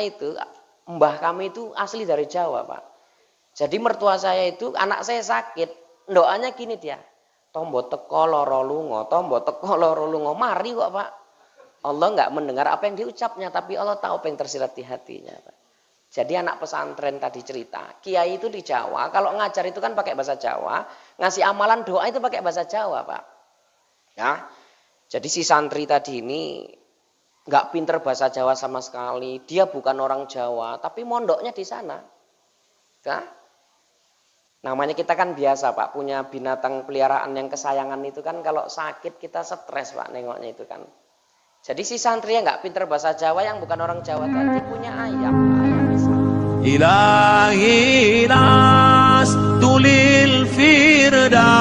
itu, mbah kami itu asli dari Jawa, Pak. Jadi mertua saya itu, anak saya sakit, doanya gini dia, tombo teko loro lunga, tombo teko loro lunga, mari kok Pak. Allah nggak mendengar apa yang diucapnya, tapi Allah tahu apa yang tersirat di hatinya, Pak. Jadi anak pesantren tadi cerita, kiai itu di Jawa, kalau ngajar itu kan pakai bahasa Jawa, ngasih amalan doa itu pakai bahasa Jawa, Pak. Ya, jadi si santri tadi ini nggak pinter bahasa Jawa sama sekali, dia bukan orang Jawa, tapi mondoknya di sana. Ya. Namanya kita kan biasa Pak, punya binatang peliharaan yang kesayangan itu kan kalau sakit kita stres Pak nengoknya itu kan. Jadi si santri yang nggak pinter bahasa Jawa yang bukan orang Jawa tadi punya ayam, ayam misalnya. Ilahi nas tulil firdausi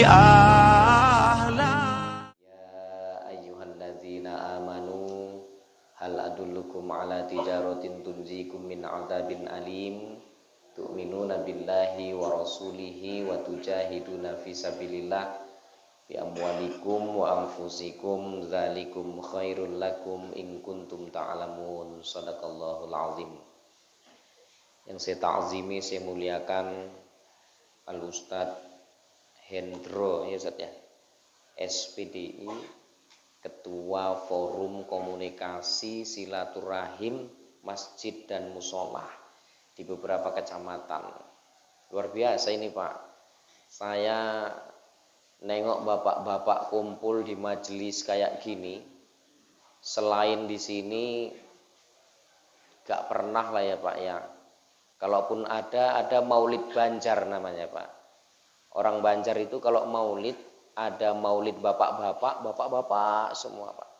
ahla. Ya ayyuhalladzina amanu hal adullukum ala tijaratin tunjikum min adzabin alim tu'minuna billahi wa rasulihi wa tujahiduna fi sabilillah bi amwalikum wa anfusikum dzalikum khairul lakum in kuntum ta'lamun. Shadaqallahul azim. Yang saya ta'zimi, saya muliakan Al Ustadz Hendro ya Ustadz ya, SPDI, Ketua Forum Komunikasi Silaturahim Masjid dan Musola di beberapa kecamatan. Luar biasa ini Pak. Saya nengok bapak-bapak kumpul di majelis kayak gini. Selain di sini gak pernah lah ya Pak ya. Kalaupun ada maulid Banjar namanya Pak. Orang Banjar itu kalau maulid, ada maulid bapak-bapak, bapak-bapak semua Pak.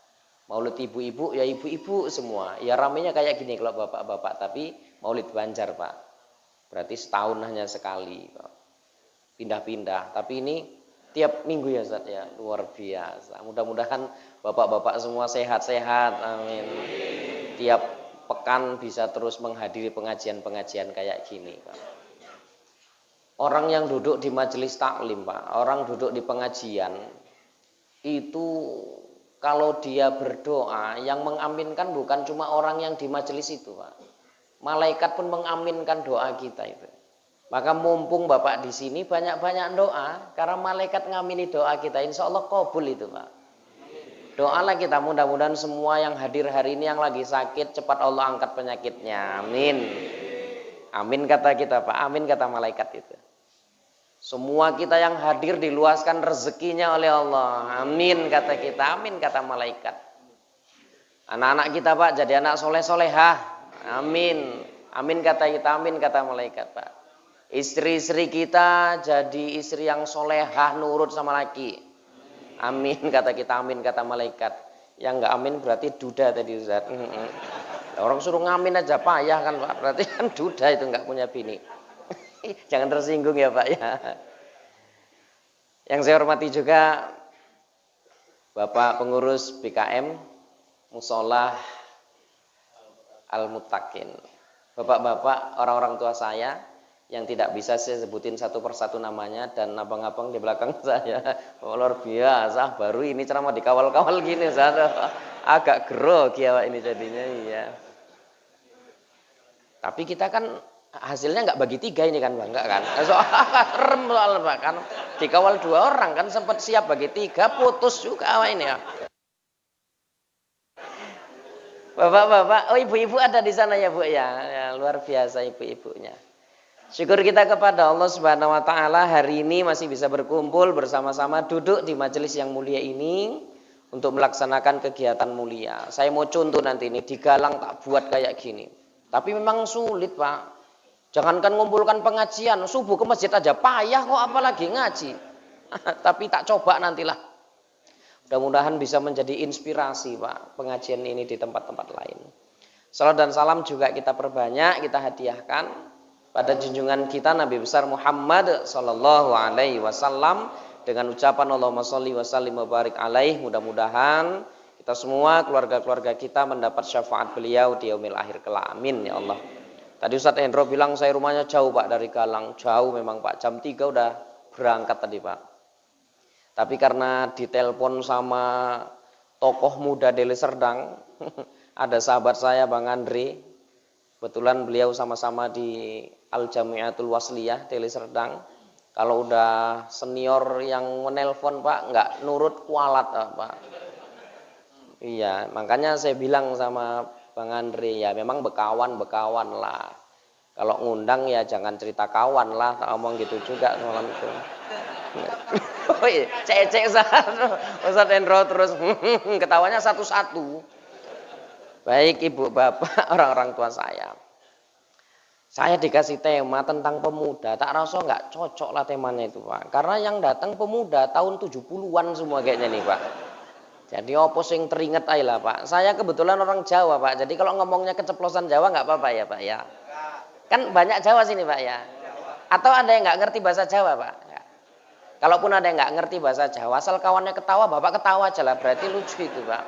Maulid ibu-ibu ya ibu-ibu semua. Ya ramenya kayak gini kalau bapak-bapak, tapi maulid Banjar Pak. Berarti setahun hanya sekali Pak. Pindah-pindah, tapi ini tiap minggu ya Ustaz ya, luar biasa. Mudah-mudahan bapak-bapak semua sehat-sehat, amin. Tiap pekan bisa terus menghadiri pengajian-pengajian kayak gini Pak. Orang yang duduk di majelis taklim Pak, orang duduk di pengajian itu kalau dia berdoa yang mengaminkan bukan cuma orang yang di majelis itu Pak. Malaikat pun mengaminkan doa kita itu. Maka mumpung Bapak di sini banyak-banyak doa, karena malaikat ngamini doa kita, insya Allah kabul itu Pak. Doalah kita, mudah-mudahan semua yang hadir hari ini yang lagi sakit cepat Allah angkat penyakitnya, amin. Amin kata kita Pak, amin kata malaikat itu. Semua kita yang hadir diluaskan rezekinya oleh Allah, amin kata kita, amin kata malaikat. Anak-anak kita Pak jadi anak soleh-solehah, amin. Amin kata kita, amin kata malaikat Pak. Istri-istri kita jadi istri yang solehah nurut sama laki, amin kata kita, amin kata malaikat. Yang enggak amin berarti duda tadi Ustaz. Orang suruh ngamin aja payah kan Pak, berarti kan duda itu enggak punya bini. Jangan tersinggung ya Pak ya. Yang saya hormati juga Bapak pengurus BKM Musola Al-Muttaqin. Bapak-bapak, orang-orang tua saya yang tidak bisa saya sebutin satu persatu namanya, dan abang-abang di belakang saya. Oh, luar biasa, baru ini ceramah dikawal-kawal gini, saya agak grogi ya ini jadinya. Iya. Tapi kita kan hasilnya nggak bagi tiga ini kan Bang, enggak kan? Soal Pak kan dikawal 2 orang kan sempat siap bagi 3, putus juga ini ya. Bapak-bapak, oh ibu-ibu ada di sana ya Bu ya. Ya luar biasa ibu-ibunya. Syukur kita kepada Allah Subhanahu wa taala hari ini masih bisa berkumpul bersama-sama duduk di majelis yang mulia ini untuk melaksanakan kegiatan mulia. Saya mau contoh nanti ini di Galang tak buat kayak gini. Tapi memang sulit, Pak. Jangankan ngumpulkan pengajian, subuh ke masjid aja payah kok apalagi ngaji. Tapi tak coba nantilah. Mudah-mudahan bisa menjadi inspirasi, Pak, pengajian ini di tempat-tempat lain. Salam dan salam juga kita perbanyak, kita hadiahkan pada junjungan kita Nabi besar Muhammad sallallahu alaihi wasallam dengan ucapan Allahumma sholli wa sallim wa barik alaih. Mudah-mudahan kita semua, keluarga-keluarga kita mendapat syafaat beliau di yaumil akhir kelak. Amin ya Allah. Tadi Ustadz Hendro bilang saya rumahnya jauh Pak dari Galang. Jauh memang Pak, jam 3 udah berangkat tadi Pak. Tapi karena ditelepon sama tokoh muda Deli Serdang Ada sahabat saya Bang Andre, kebetulan beliau sama-sama di Al Jamiatul Wasliyah Deli Serdang. Kalau udah senior yang menelpon Pak, nggak nurut kualat Pak. Iya, makanya saya bilang sama Bang Andre, ya memang bekawan lah. Kalau ngundang ya jangan cerita kawan lah, tak ngomong gitu juga semalam itu. Oh iya, cek Ustaz Hendro terus ketawanya satu-satu. Baik ibu bapak, orang-orang tua saya. Saya dikasih tema tentang pemuda, tak rasa nggak cocok lah temanya itu Pak. Karena yang datang pemuda tahun 70-an semua kayaknya nih Pak. Jadi apa sing teringat aja lah Pak. Saya kebetulan orang Jawa Pak. Jadi kalau ngomongnya keceplosan Jawa nggak apa-apa ya Pak ya. Kan banyak Jawa sini Pak ya. Atau ada yang nggak ngerti bahasa Jawa Pak. Ya. Kalaupun ada yang nggak ngerti bahasa Jawa, asal kawannya ketawa, Bapak ketawa aja lah. Berarti lucu itu Pak.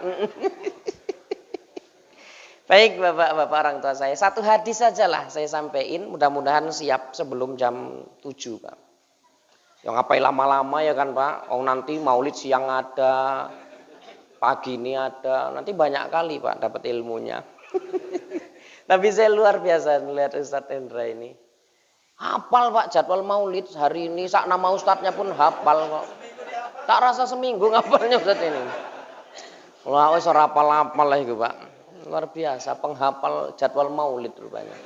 Baik Bapak-bapak orang tua saya. Satu hadis saja lah saya sampaikan. Mudah-mudahan siap sebelum jam 7 Pak. Yang ngapain lama-lama ya kan Pak. Oh nanti maulid siang ada. Pagi ini ada, nanti banyak kali Pak dapat ilmunya. Tapi saya luar biasa melihat Ustadz Hendra ini. Hafal Pak jadwal maulid hari ini, sak nama ustadznya pun hafal kok. Tak rasa seminggu ngapalnya Ustadz ini. Wah, wis ora hafal-hafal lah itu Pak. Luar biasa penghafal jadwal maulid rupanya.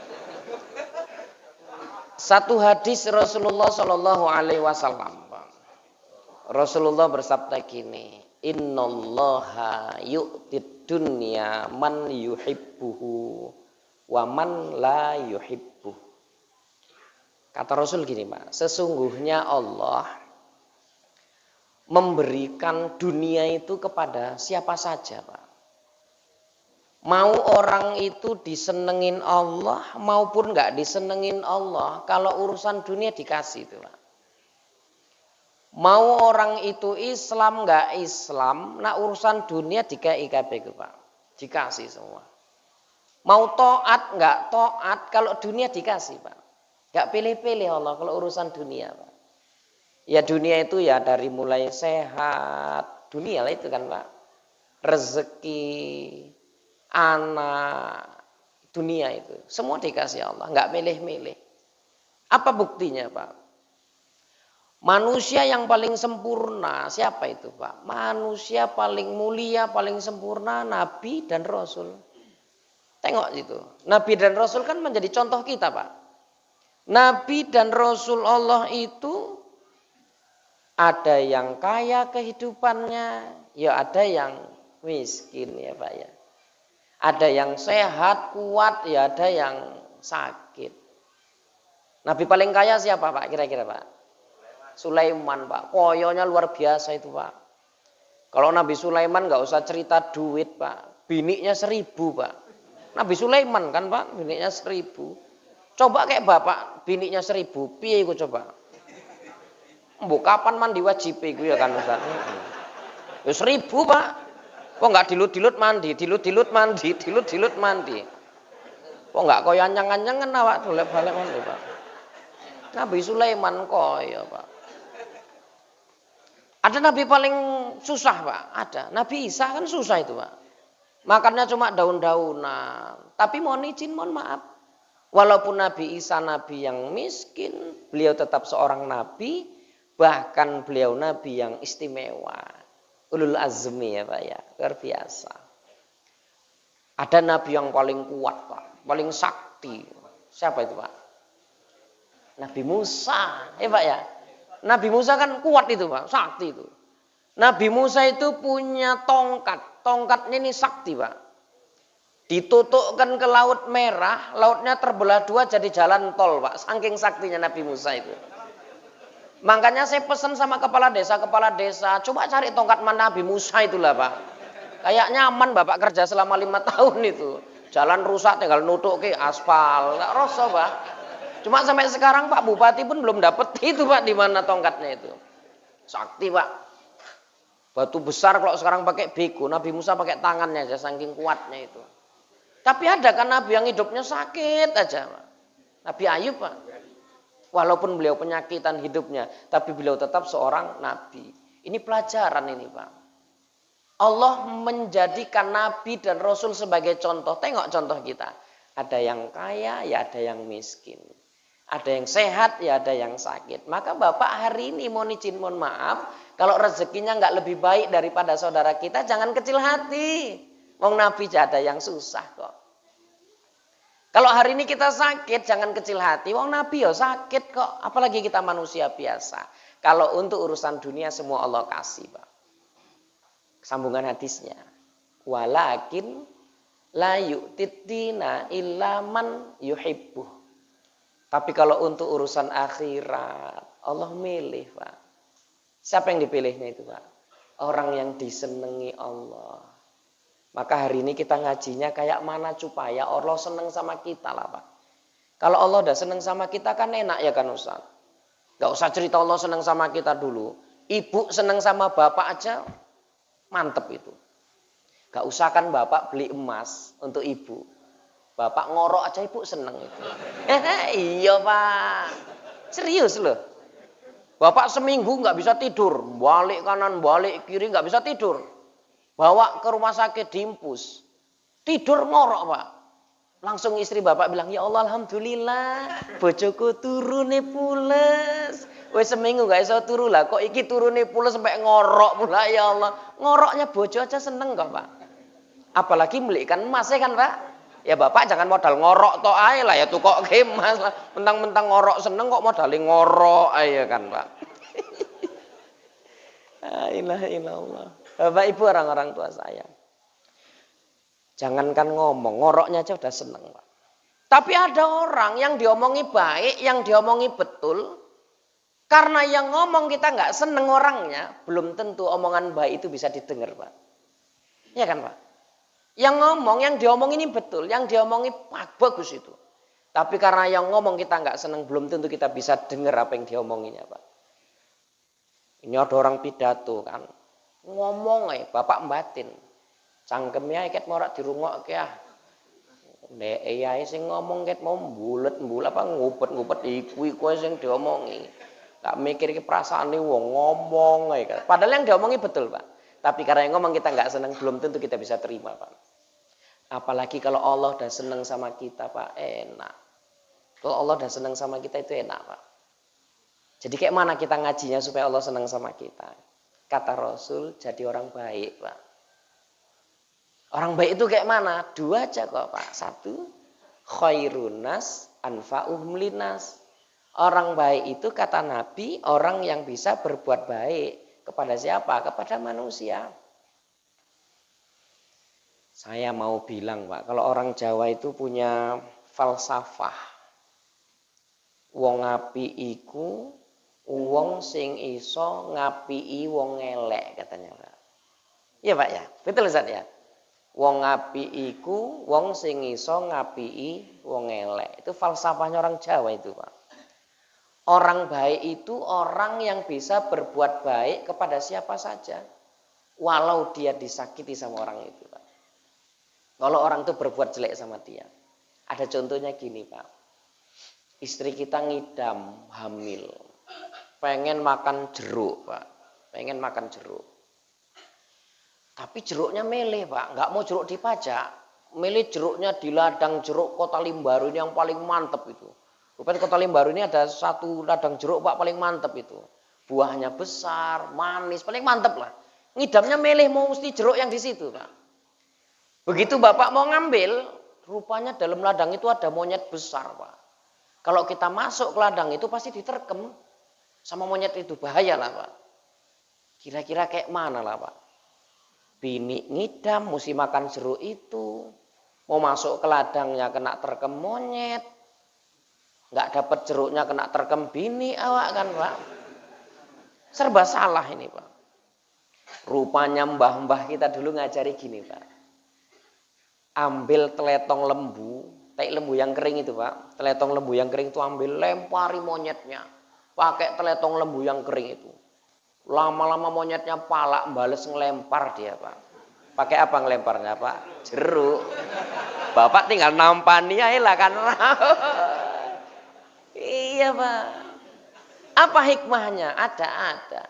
Satu hadis Rasulullah Shallallahu Alaihi Wasallam. Rasulullah bersabda gini, Innallaha yu'tid dunya man yuhibbuhu wa man la yuhibbuh. Kata Rasul gini Pak, sesungguhnya Allah memberikan dunia itu kepada siapa saja Pak. Mau orang itu disenengin Allah maupun nggak disenengin Allah, kalau urusan dunia dikasih itu Pak. Mau orang itu Islam nggak Islam, nah urusan dunia dikai kabeh Pak, dikasih semua. Mau taat nggak taat, kalau dunia dikasih Pak, nggak pilih-pilih Allah kalau urusan dunia Pak. Ya dunia itu ya dari mulai sehat, dunia lah itu kan Pak, rezeki, anak, dunia itu semua dikasih Allah, nggak milih-milih. Apa buktinya Pak? Manusia yang paling sempurna siapa itu Pak? Manusia paling mulia, paling sempurna Nabi dan Rasul. Tengok itu. Nabi dan Rasul kan menjadi contoh kita Pak. Nabi dan Rasul Allah itu ada yang kaya kehidupannya, ya ada yang miskin ya Pak ya. Ada yang sehat, kuat, ya ada yang sakit. Nabi paling kaya siapa Pak kira-kira Pak? Sulaiman Pak, koyonya luar biasa itu Pak. Kalau Nabi Sulaiman nggak usah cerita duit Pak, biniknya 1000 Pak. Nabi Sulaiman kan Pak, biniknya 1000. Coba kayak Bapak, biniknya 1000, piye iku coba? Mbok kapan mandi wajib iku ya kan Ustaz? Ya 1000 Pak. Kok nggak dilut-dilut mandi, dilut-dilut mandi, dilut-dilut mandi. Kok nggak koyo anyang-anyangan awak dolek-balik mandi Pak. Nabi Sulaiman koyo Pak. Ada nabi paling susah Pak, ada. Nabi Isa kan susah itu Pak. Makannya cuma daun-daunan. Tapi mohon izin, mohon maaf. Walaupun Nabi Isa nabi yang miskin, beliau tetap seorang nabi. Bahkan beliau nabi yang istimewa. Ulul azmi ya Pak ya, luar biasa. Ada nabi yang paling kuat Pak, paling sakti. Siapa itu Pak? Nabi Musa, ya Pak ya. Nabi Musa kan kuat itu Pak, sakti itu. Nabi Musa itu punya tongkat. Tongkatnya ini sakti Pak. Ditutukkan ke Laut Merah, lautnya terbelah dua jadi jalan tol Pak. Saking saktinya Nabi Musa itu. Makanya saya pesan sama kepala desa, coba cari tongkat mana Nabi Musa itulah Pak. Kayaknya aman Bapak kerja selama 5 tahun itu. Jalan rusak tinggal nutuk ke aspal, nggak rasa Pak. Cuma sampai sekarang Pak Bupati pun belum dapat itu Pak, di mana tongkatnya itu. Sakti Pak. Batu besar kalau sekarang pakai bego, Nabi Musa pakai tangannya aja saking kuatnya itu. Tapi ada kan Nabi yang hidupnya sakit aja Pak. Nabi Ayub Pak. Walaupun beliau penyakitan hidupnya, tapi beliau tetap seorang nabi. Ini pelajaran ini Pak. Allah menjadikan Nabi dan Rasul sebagai contoh. Tengok contoh kita. Ada yang kaya, ya ada yang miskin. Ada yang sehat, ya ada yang sakit. Maka Bapak hari ini mohon izin, mohon maaf. Kalau rezekinya nggak lebih baik daripada saudara kita, jangan kecil hati. Wong Nabi ada yang susah kok. Kalau hari ini kita sakit, jangan kecil hati. Wong Nabi ya sakit kok. Apalagi kita manusia biasa. Kalau untuk urusan dunia semua Allah kasih, Pak. Sambungan hadisnya. Walakin la yu'tid dina illa man yuhibbuh. Tapi kalau untuk urusan akhirat, Allah milih, Pak. Siapa yang dipilihnya itu, Pak? Orang yang disenangi Allah. Maka hari ini kita ngajinya kayak mana supaya Allah senang sama kita lah, Pak. Kalau Allah udah senang sama kita kan enak ya kan Ustaz. Gak usah cerita Allah senang sama kita dulu. Ibu senang sama bapak aja mantep itu. Gak usah kan bapak beli emas untuk ibu. Bapak ngorok aja ibu seneng itu. Iya Pak. Serius loh. Bapak seminggu nggak bisa tidur. Balik kanan, balik kiri nggak bisa tidur. Bawa ke rumah sakit diimpus. Tidur ngorok Pak. Langsung istri bapak bilang, ya Allah alhamdulillah. Bojoku turune pules. Wes seminggu nggak bisa turu lah. Kok iki turune pules sampai ngorok pula ya Allah. Ngoroknya bojo aja seneng kok Pak. Apalagi belikan emas ya kan Pak. Ya bapak jangan modal ngorok tok ae lah ya tukok emas lah. Mentang-mentang ngorok seneng kok modalin ngorok ae kan Pak. La ilaha illallah. Bapak Ibu orang-orang tua saya. Jangankan ngomong, ngoroknya aja udah seneng Pak. Tapi ada orang yang diomongi baik, yang diomongi betul. Karena yang ngomong kita nggak seneng orangnya, belum tentu omongan baik itu bisa didengar Pak. Ya kan Pak? Yang ngomong, yang diomong ini betul, yang diomongi bagus itu. Tapi karena yang ngomong kita nggak seneng, belum tentu kita bisa dengar apa yang diomonginya Pak. Ini ada orang pidato kan, ngomong bapak batin, cangkemnya iket morak dirungok ya. Nek AI sing ngomong ket mau bulet apa ngupet iku sing diomongi. Gak mikir ke perasaane wong ngomong kan. Padahal yang diomongi betul Pak. Tapi karena yang ngomong kita nggak senang, belum tentu kita bisa terima Pak. Apalagi kalau Allah udah senang sama kita Pak, enak. Kalau Allah udah senang sama kita itu enak Pak. Jadi kayak mana kita ngajinya supaya Allah senang sama kita? Kata Rasul, jadi orang baik Pak. Orang baik itu kayak mana? Dua aja kok Pak. Satu, khairunas anfa'uhum linas. Orang baik itu kata Nabi, orang yang bisa berbuat baik. Kepada siapa? Kepada manusia. Saya mau bilang Pak, kalau orang Jawa itu punya falsafah. Wong api iku, wong sing iso ngapii wong elek katanya Pak. Iya Pak ya, betul Ustaz ya. Wong api iku, wong sing iso ngapii wong elek. Itu falsafahnya orang Jawa itu Pak. Orang baik itu orang yang bisa berbuat baik kepada siapa saja. Walau dia disakiti sama orang itu Pak. Kalau orang itu berbuat jelek sama dia. Ada contohnya gini Pak. Istri kita ngidam, hamil. Pengen makan jeruk Pak. Pengen makan jeruk. Tapi jeruknya meleh Pak. Nggak mau jeruk dipajak. Milih jeruknya di ladang jeruk Kota Limbaru ini yang paling mantep itu. Rupanya Kota Limbaru ini ada satu ladang jeruk Pak paling mantep itu. Buahnya besar, manis, paling mantep lah. Ngidamnya meleh mau mesti jeruk yang di situ Pak. Begitu Bapak mau ngambil, rupanya dalam ladang itu ada monyet besar Pak. Kalau kita masuk ke ladang itu pasti diterkem sama monyet itu, bahaya lah Pak. Kira-kira kayak mana lah Pak. Bini ngidam, mesti makan jeruk itu. Mau masuk ke ladangnya kena terkem monyet. Nggak dapat jeruknya kena terkem bini awak kan Pak. Serba salah ini Pak. Rupanya mbah-mbah kita dulu ngajari gini Pak. Ambil teletong lembu, tai lembu yang kering itu Pak. Teletong lembu yang kering itu ambil, lempari monyetnya. Pakai teletong lembu yang kering itu. Lama-lama monyetnya palak bales ngelempar dia Pak. Pakai apa ngelemparnya Pak? Jeruk. Bapak tinggal nampani aja lah kan. Iya Pak. Apa hikmahnya? Ada.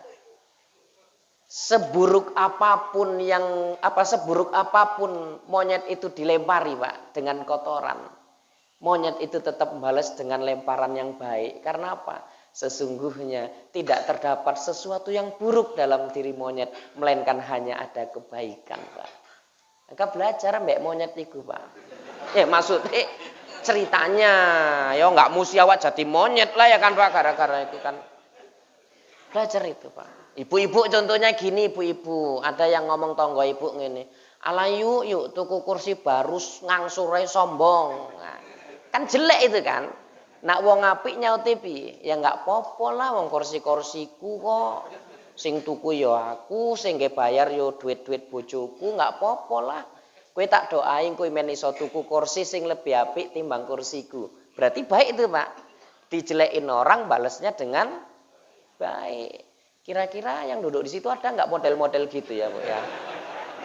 seburuk apapun monyet itu dilempari, Pak, dengan kotoran. Monyet itu tetap balas dengan lemparan yang baik. Karena apa? Sesungguhnya tidak terdapat sesuatu yang buruk dalam diri monyet, melainkan hanya ada kebaikan, Pak. Maka belajar mbak monyet itu, Pak. Maksudnya ceritanya, ya nggak mesti awak jadi monyet lah ya kan, Pak, gara-gara itu kan. Belajar itu, Pak. Ibu-ibu contohnya gini, ibu-ibu. Ada yang ngomong tonggo ibu ngene. Ala yuk tuku kursi baru ngangsure sombong. Nah, kan jelek itu kan. Nak wong apik nyauti piye? Ya enggak apa-apa lah wong kursi-kursiku kok. Sing tuku ya aku, sing nggih bayar yo duit-duit bojoku, enggak apa-apa lah. Kowe tak doain kowe men iso tuku kursi sing lebih apik timbang kursiku. Berarti baik itu, Pak. Dijelekin orang balesnya dengan baik. Kira-kira yang duduk di situ ada nggak model-model gitu ya, Bu ya?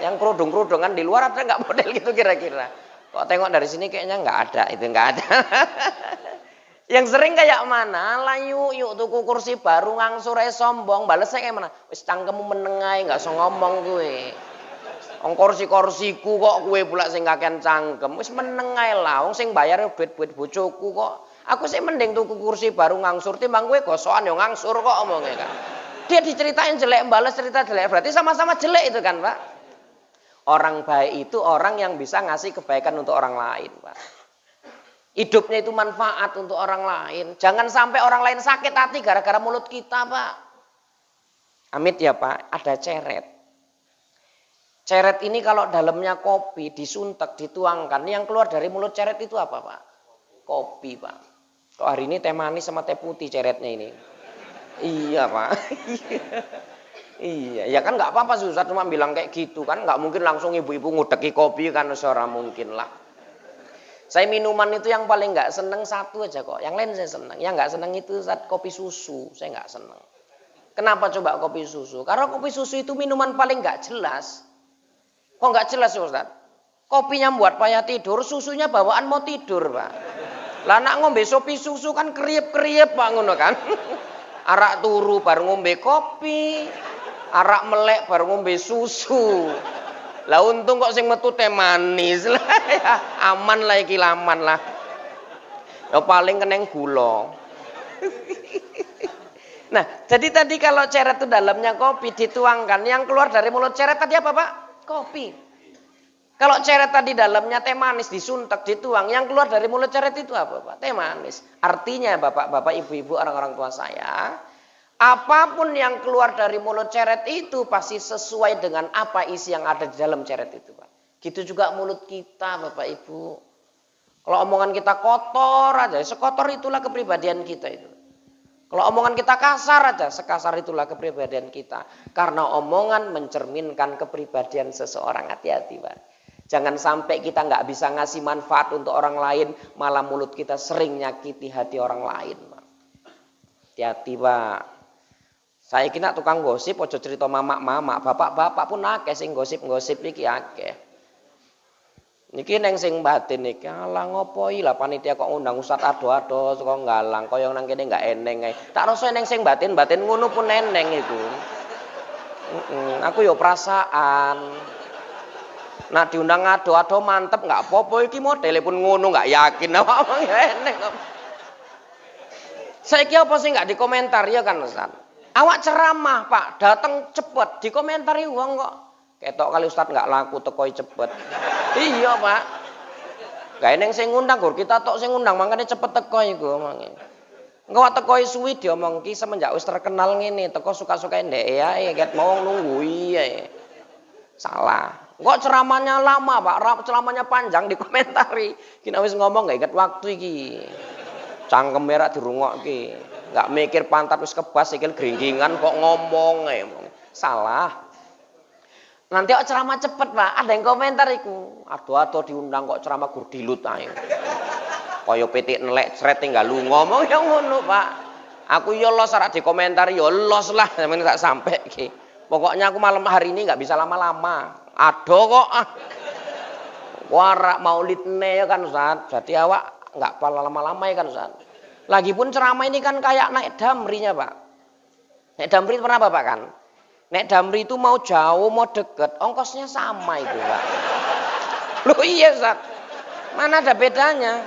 Yang kerudung-kerudungan di luar ada nggak model gitu kira-kira? Kok tengok dari sini kayaknya nggak ada, itu nggak ada. Yang sering kayak mana? Layu yuk tuku kursi baru ngangsur sombong, balesnya kayak mana? Wis cangkemmu menengai, nggak so ngomong gue. Ong kursi-kursiku kok gue pula sing kakean cangkem, wis menengai lah. Wong sing bayar duit-duit bojoku kok. Aku sih mending tuku kursi baru ngangsur timbang gue gosokan yo ngangsur kok omongnya kan. Dia diceritain jelek, balas cerita jelek. Berarti sama-sama jelek itu kan, Pak. Orang baik itu orang yang bisa ngasih kebaikan untuk orang lain, Pak. Hidupnya itu manfaat untuk orang lain. Jangan sampai orang lain sakit hati gara-gara mulut kita, Pak. Amit ya, Pak, ada ceret. Ceret ini kalau dalamnya kopi, disuntek, dituangkan. Yang keluar dari mulut ceret itu apa, Pak? Kopi, Pak. Kok hari ini teh manis sama teh putih ceretnya ini. Iya, Pak. Iya, ya kan nggak apa-apa susah cuma bilang kayak gitu kan, nggak mungkin langsung ibu-ibu ngudeki kopi kan, seorang mungkin lah. Saya minuman itu yang paling nggak seneng satu aja kok, yang lain saya seneng. Yang nggak seneng itu saat kopi susu, saya nggak seneng. Kenapa coba kopi susu? Karena kopi susu itu minuman paling nggak jelas. Kok nggak jelas, Ustaz? Kopinya buat payah tidur, susunya bawaan mau tidur, Pak. Lah nak ngombe sopi susu kan kriep-kriep, Pak, ngono kan. Arak turu baru ngombe kopi, arak melek baru ngombe susu. Lah untung kok sing metu teh manis lah ya. Aman lah iki, laman lah. Ya paling keneng gula. Nah, jadi tadi kalau ceret itu dalamnya kopi dituangkan, yang keluar dari mulut ceret tadi apa, Pak? Kopi. Kalau ceret tadi dalamnya teh manis disuntek, dituang, yang keluar dari mulut ceret itu apa, Pak? Teh manis. Artinya Bapak-bapak, Ibu-ibu, orang-orang tua saya, apapun yang keluar dari mulut ceret itu pasti sesuai dengan apa isi yang ada di dalam ceret itu, Pak. Gitu juga mulut kita, Bapak Ibu. Kalau omongan kita kotor aja, sekotor itulah kepribadian kita itu. Kalau omongan kita kasar aja, sekasar itulah kepribadian kita. Karena omongan mencerminkan kepribadian seseorang. Hati-hati, Pak. Jangan sampai kita nggak bisa ngasih manfaat untuk orang lain, malah mulut kita sering nyakiti hati orang lain, Pak. Hati-hati, Pak. Saya kira tukang gosip, ojo cerita mamak-mamak, bapak-bapak pun akeh sing gosip-gosip iki akeh. Niki neng sing batin niki, alah ngopo lah panitia kok ngundang ustad ado-ado kok nggalang, koyo nang kene enggak eneng ae. Tak rasa neng sing batin ngono pun eneng iku. Aku yo perasaan. Nah diundang ado-ado mantep nggak apa-apa iki modele pun ngono nggak yakin apa eneng. Saiki apa sih nggak dikomentar ya kan Ustaz? Awak ceramah Pak, datang cepet, dikomentari wong kok. Ketok kali Ustaz nggak laku tekoi cepet. Iya Pak. Gak eneng sing ngundang gur kita tok sing ngundang makane cepet teko iku omonge. Engko teko suwi diomong ki semenjak wis terkenal ngene, teko suka-suka ndek ae ket mau nunggui ae. Salah. Kok ceramahnya lama, Pak? Ceramahnya panjang dikomentari. Kina wis ngomong gak iket waktu iki. Cangkem merah dirungokke. Gak mikir pantat wis kebas sikil gringgingan kok ngomong ae. Salah. Nanti kok ceramah cepet, Pak. Ada yang komentar iku. Aduh-aduh diundang kok ceramah gur dilut ae. Kaya pitik nelek sret tinggal lu ngomong ya ngono, Pak. Aku yo los ora dikomentari yo los lah sampeyan tak sampe iki. Pokoknya aku malam hari ini nggak bisa lama-lama. Aduh kok warak maulidne ya kan Ustaz. Jadi awak nggak lama-lama ya kan Ustaz. Lagipun ceramah ini kan kayak naik damrinya Pak. Naik damri pernah Bapak kan? Nek Damri itu mau jauh mau deket, ongkosnya sama itu Pak. Loh iya Ustaz, mana ada bedanya?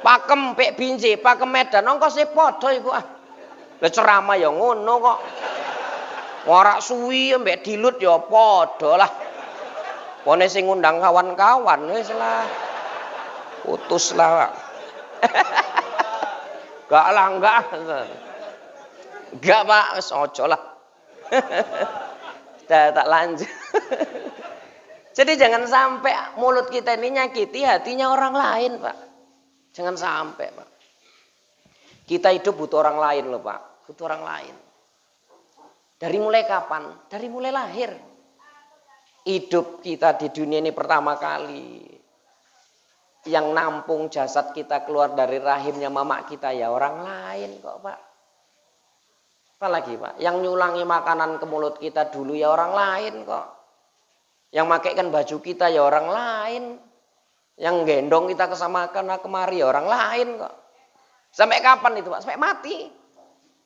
Pakem pek Binjai, Pakem Medan, ongkosnya podo iku ah. Lah ceramah ya ngono kok. Warak suwi mbek dilut ya podo lah. Pone sing ngundang kawan-kawan wis lah. Putus lah Pak. Gak lah enggak. Enggak Pak, wis ojo lah. Tak lanjut. Jadi jangan sampai mulut kita ini nyakiti hatinya orang lain, Pak. Jangan sampai, Pak. Kita hidup butuh orang lain loh, Pak. Butuh orang lain. Dari mulai kapan? Dari mulai lahir. Hidup kita di dunia ini pertama kali. Yang nampung jasad kita keluar dari rahimnya mamak kita ya orang lain kok, Pak. Apalagi Pak, yang nyulangi makanan ke mulut kita dulu ya orang lain kok. Yang makaikan baju kita ya orang lain. Yang gendong kita kesamakan kemari ya orang lain kok. Sampai kapan itu Pak? Sampai mati.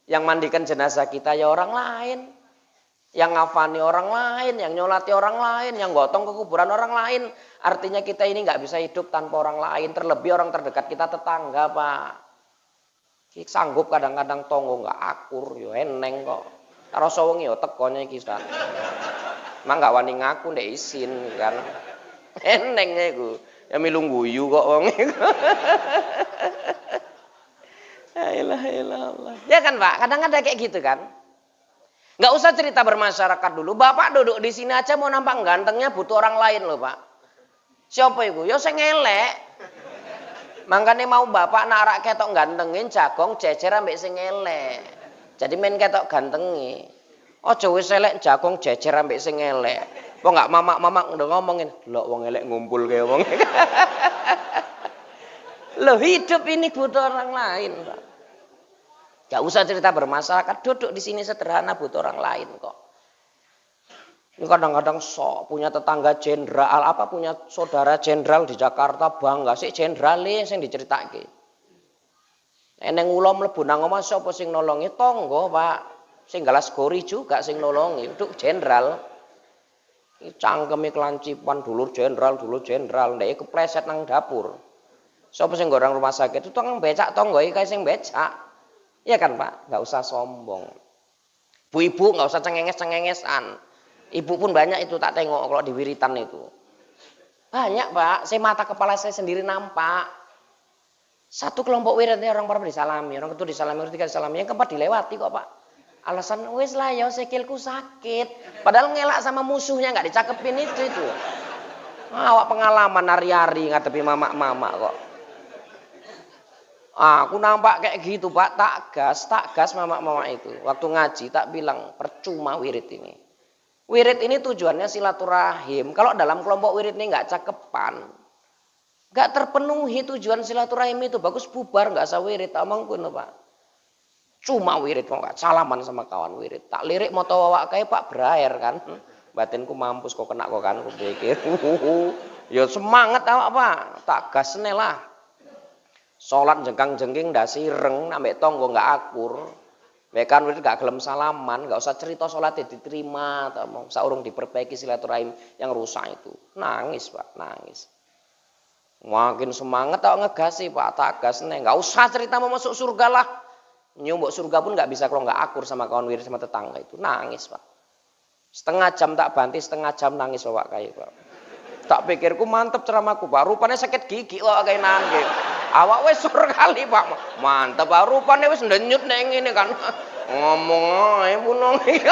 Yang mandikan jenazah kita ya orang lain. Yang ngafani orang lain, yang nyolati orang lain, yang gotong ke kuburan orang lain. Artinya kita ini nggak bisa hidup tanpa orang lain. Terlebih orang terdekat kita tetangga Pak. Sanggup kadang-kadang tonggo nggak akur, yo eneng kok. Karo wengi yo tekonya iki Ustaz. Emang nggak wani ngaku ndek isin kan. Eneng iku. Ya milung guyu kok wong iku. La ilaha illallah. Ya kan Pak, kadang ada kayak gitu kan. Nggak usah cerita bermasyarakat dulu. Bapak duduk di sini aja mau nampak gantengnya butuh orang lain loh Pak. Siapa itu? Ya sing elek. Makanya mau bapak narak ketok gantengin jagong jejer ambek sing elek. Jadi main ketok gantengi. Ojo wis elek jagong jejer ambek sing elek. Kok enggak mamak-mamak udah ngomongin, "Lho wong elek ngumpul kayak wong." Loh hidup ini butuh orang lain, Pak. Gak usah cerita bermasyarakat, duduk di sini sederhana butuh orang lain kok. Ini kadang-kadang sok punya tetangga jenderal, apa punya saudara jenderal di Jakarta bangga sih jenderal sing diceritake. Eneng ulo mlebu nang omah sapa sing nolongi tangga, Pak. Sing galas gori juga sing nolongi, nduk jenderal. Cangkeme kelancipan dulur jenderal, ndek kepleset nang dapur. Sapa sing gorang rumah sakit itu tukang becak tangga iki kae sing becak. Iya kan, Pak? Enggak usah sombong. Bu-ibu enggak usah cengenges-cengengesan. Ibu pun banyak itu tak tengok kalau di wiritan itu. Banyak Pak, saya mata kepala saya sendiri nampak. Satu kelompok wiridnya orang pertama disalami, orang kedua disalami, orang ketiga disalami, yang keempat dilewati kok Pak. Alasan wis lah ya sikilku sakit. Padahal ngelak sama musuhnya nggak dicakepin itu. Awak pengalaman hari-hari ngadepi mamak-mamak kok. Aku nampak kayak gitu Pak, tak gas mamak-mamak itu. Waktu ngaji tak bilang percuma wirid ini. Wirid ini tujuannya silaturahim. Kalau dalam kelompok wirid ini nggak cakepan, nggak terpenuhi tujuan silaturahim itu, bagus bubar nggak usah wirid. Omong kuno Pak. Cuma wirid mau nggak salaman sama kawan wirid. Tak lirik mau tahu awak kayak Pak berair kan. Batinku mampus kok kena kok kan. Aku pikir, ya semangat awak Pak. Tak gas lah. Sholat jengkang-jengking dasi reng ambek tonggo nggak akur. Mekan wirid gak gelem salaman, gak usah cerita sholatnya diterima, atau mau saurung diperbaiki silaturahim yang rusak itu. Nangis Pak, nangis. Makin semangat tak ngegasi Pak, tak gas nih. Gak usah cerita mau masuk surga lah. Nyumbuk surga pun gak bisa kalau gak akur sama kawan wirid sama tetangga itu. Nangis Pak. Setengah jam tak banti, setengah jam nangis Pak kayak Pak. Tak pikirku mantep ceramahku Pak, rupanya sakit gigi Pak kayak nangis. Awak wis sur kali Pak. Mantep Pak, rupane wis ndenyut ning ngene kan. Ngomong ae punong iki.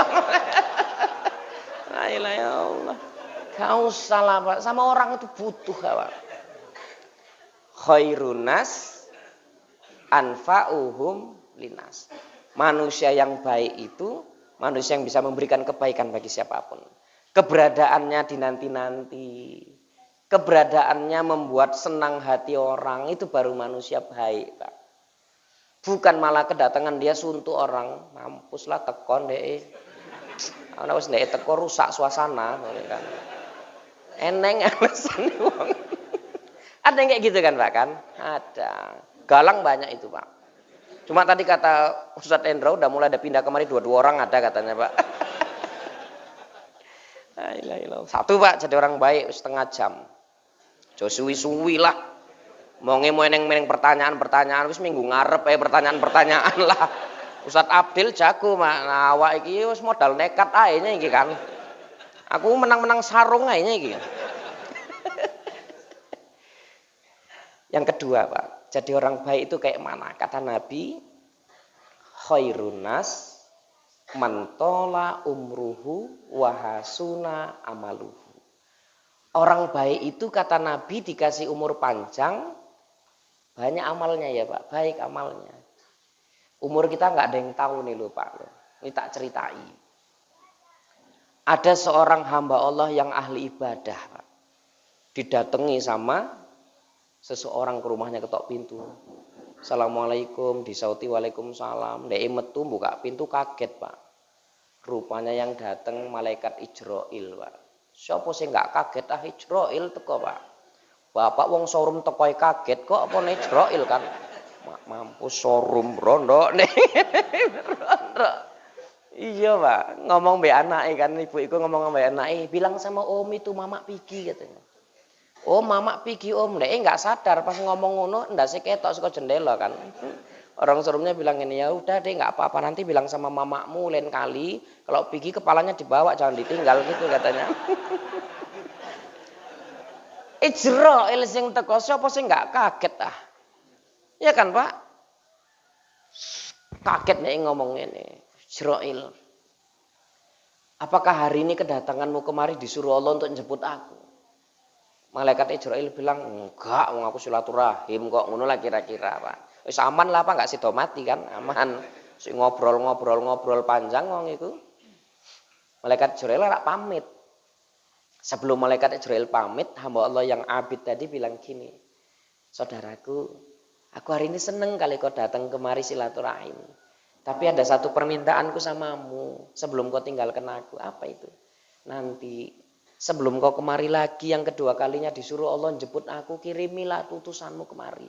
La ilaha illallah. Gak usah lah Pak, sama orang itu butuh Pak. Khairun nas anfa'uhum linas. Manusia yang baik itu manusia yang bisa memberikan kebaikan bagi siapapun. Keberadaannya dinanti-nanti. Keberadaannya membuat senang hati orang, itu baru manusia baik Pak. Bukan malah kedatangan dia suntuk orang, mampuslah tekon deh. Ana wis ndek teko rusak suasana kan. Eneng alasan wong. Ada yang kayak gitu kan Pak kan? Ada. Galang banyak itu Pak. Cuma tadi kata Ustadz Endra udah mulai ada pindah kemari 2 orang ada katanya Pak. La ilaha illallah. Satu Pak, jadi orang baik setengah jam. Jo suwi-suwi lah. Mau meneng-meneng pertanyaan-pertanyaan wis minggu ngarep pertanyaan-pertanyaan lah. Ustadz Abdil jago mak. Nah, awak iki wis modal nekat ae iki kan. Aku menang-menang sarung ae iki. Yang kedua, Pak, jadi orang baik itu kayak mana? Kata Nabi, khairun nas man tola umruhu wa hasuna amaluhu. Orang baik itu kata Nabi dikasih umur panjang, banyak amalnya ya Pak, baik amalnya. Umur kita nggak ada yang tahu nih loh Pak. Ini tak ceritai. Ada seorang hamba Allah yang ahli ibadah Pak. Didatangi sama seseorang ke rumahnya, ketok pintu. Assalamualaikum, disauti waalaikumsalam. Dek metu buka pintu kaget Pak. Rupanya yang datang malaikat Ijrail Pak. Siapa sih nggak kaget Ijrail teko Pak. Bapak wong showroom teko kaget kok apa Ijrail kan. Mampus showroom brondok nih. Brondok. Iya Pak, ngomong mbek anake kan, ibu iku ngomong mbek anake, bilang sama Om itu mama pigi katanya. Oh mama pigi Om, dek nggak sadar pas ngomong ngono ndase ketok saka jendela kan. Orang showroomnya bilang ini, ya udah deh nggak apa-apa, nanti bilang sama mamamu lain kali kalau pergi kepalanya dibawa jangan ditinggal gitu katanya. Ijrail sing teko sapa sing nggak kaget ah? Ya kan Pak? Kaget nih ngomong ini. Ijrail. Apakah hari ini kedatanganmu kemari disuruh Allah untuk jemput aku? Malaikat Ijrail bilang, enggak, wong aku silaturahim kok, ngono lah kira-kira Pak. Wis aman lah Pak, enggak sido mati kan, aman. Si ngobrol panjang wong itu. Malaikat Ijrail ora pamit. Sebelum malaikat Ijrail pamit, hamba Allah yang abid tadi bilang gini, saudaraku, aku hari ini seneng kali kau datang kemari silaturahim. Tapi ada satu permintaanku samamu sebelum kau tinggalkan aku. Apa itu? Nanti sebelum kau kemari lagi yang kedua kalinya disuruh Allah jemput aku, kirimilah utusanmu kemari.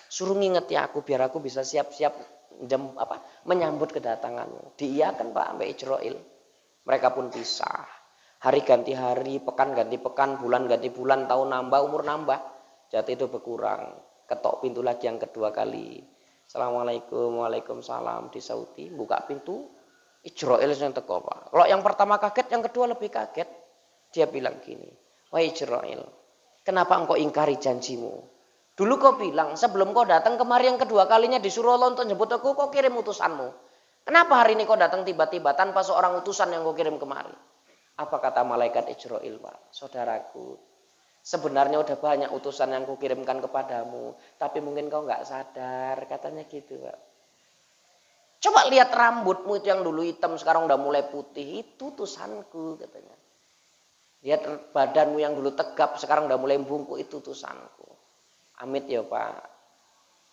Suruh ngingeti aku biar aku bisa siap-siap menyambut kedatanganmu. Diiyakan Pak sampai Ijrail. Mereka pun pisah. Hari ganti hari, pekan ganti pekan, bulan ganti bulan, tahun nambah, umur nambah. Jatuh itu berkurang. Ketok pintu lagi yang kedua kali. Assalamualaikum, waalaikumsalam, disauti, buka pintu, Ijrail yang teko Pak. Kalau yang pertama kaget, yang kedua lebih kaget. Dia bilang gini, wahai Ijrail, kenapa engkau ingkari janjimu? Dulu kau bilang sebelum kau datang kemari yang kedua kalinya disuruh Allah untuk jemput aku, kau kirim utusanmu. Kenapa hari ini kau datang tiba-tiba tanpa seorang utusan yang kau kirim kemari? Apa kata malaikat Ijrail Pak? Saudaraku, sebenarnya udah banyak utusan yang kukirimkan kepadamu, tapi mungkin kau nggak sadar, katanya gitu Pak. Coba lihat rambutmu itu yang dulu hitam sekarang udah mulai putih, itu utusanku katanya. Lihat badanmu yang dulu tegap sekarang udah mulai bungkuk, itu utusanku. Amit ya Pak.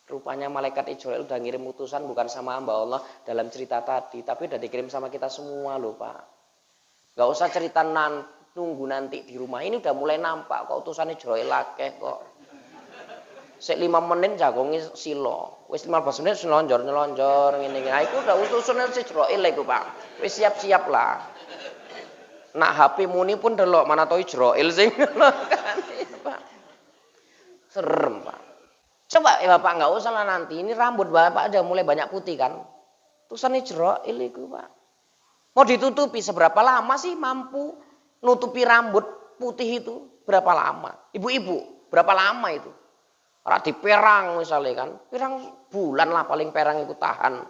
Rupanya malaikat Ijrail udah ngirim utusan bukan sama hamba Allah dalam cerita tadi, tapi udah dikirim sama kita semua loh Pak. Gak usah cerita nunggu nanti di rumah, ini udah mulai nampak kok utusan Ijrail akeh kok. Sek 5 menit jagongi silo. Wis 15 menit nyelonjor ngene iki. Nah, iku udah utusane Ijrail iku, Pak. Wis siap-siap lah. Nak HP muni pun delok mana to Ijrail sing ngono kan, Pak. Serem, Pak. Coba ya Bapak enggak usah lah nanti. Ini rambut Bapak udah mulai banyak putih kan. Utusan Ijrail iku, Pak. Mau ditutupi seberapa lama sih mampu nutupi rambut putih itu? Berapa lama? Ibu-ibu, berapa lama itu? Ora diperang misalnya kan. Pirang bulan lah paling perang itu tahan.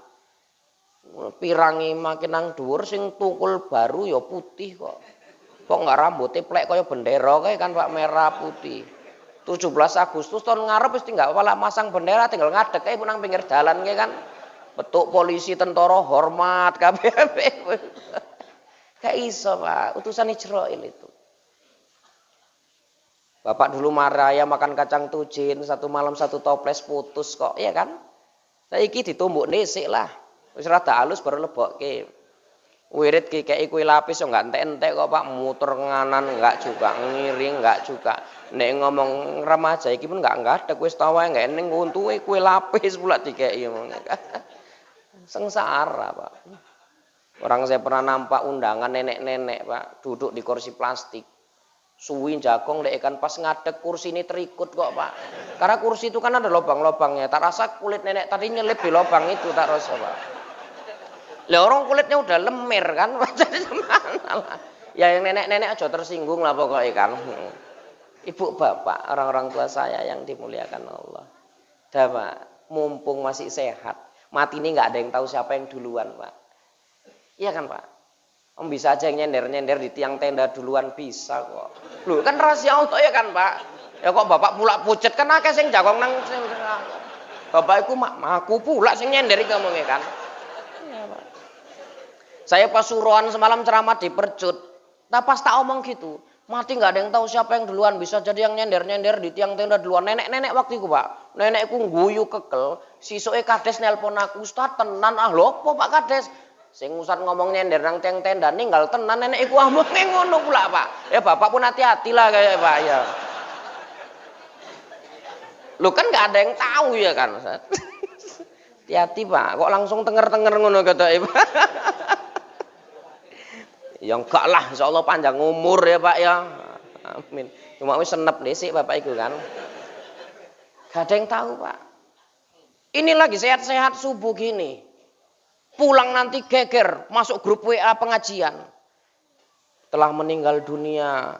Pirangi makin nang dhuwur sing tukul baru ya putih kok. Kok enggak rambutnya plek kaya bendera kayak kan Pak, merah putih. 17 Agustus tahun ngarep wis tinggal malah masang bendera tinggal ngadeg kae nang pinggir dalan kayak kan. Betuk polisi tentara hormat kabeh. Gak iso Pak, utusan Ijrail itu. Bapak dulu marah ya makan kacang tujin, satu malam satu toples putus kok, ya kan? Saiki ditumbuk dhisik lah. Wis rada halus baru lebokke. Wirid kikeki kue lapis yo enggak entek-entek kok Pak, muter nganan enggak juga, ngiring enggak juga. Nek ngomong remaja iki pun enggak ada wis tawae enggak eneng untuke kue lapis pula dikeki ngomong. Sengsara Pak. Orang saya pernah nampak undangan nenek-nenek Pak, duduk di kursi plastik. Suwi jagong dek kan pas ngadeg kursi ini terikut kok Pak. Karena kursi itu kan ada lubang-lubangnya. Tak rasa kulit nenek tadi nyelip di lubang itu tak rasa Pak. Lah orang kulitnya udah lemir kan, jadi mana lah. Ya yang nenek-nenek aja tersinggung lah pokoknya kan. Ibu bapak, orang-orang tua saya yang dimuliakan Allah. Dah Pak, mumpung masih sehat. Mati ini nggak ada yang tahu siapa yang duluan Pak. Iya kan Pak? Om bisa aja yang nyender-nyender di tiang tenda duluan bisa kok. Loh kan rahasia Allah ya kan Pak? Ya kok bapak pula pucet kan akeh sing jagong nang bapak iku aku pula sing nyender iki ngomongnya kan. Iya Pak. Saya pasuruan semalam ceramah di Percut. Nah pas tak omong gitu, mati nggak ada yang tahu siapa yang duluan, bisa jadi yang nyender-nyender di tiang tenda duluan. Nenek-nenek waktu itu Pak, nenekku guyu kekel, sisuke kades nelpon aku, Ustaz tenan ah lho apa Pak kades? Sing Ustaz ngomong nyender nang tiang tenda ninggal tenan nenek iku omongnya ngono pula Pak. Ya Bapak pun hati-hati lah kayak Pak ya. Lu kan nggak ada yang tahu ya kan Ustaz. Hati-hati Pak, kok langsung tenger-tenger ngono kata Pak. Ya enggak lah, insyaallah panjang umur ya Pak ya. Amin. Cuma wis senep dhisik Bapak iku kan. Gak ada yang tahu Pak. Ini lagi sehat-sehat subuh gini. Pulang nanti geger, masuk grup WA pengajian. Telah meninggal dunia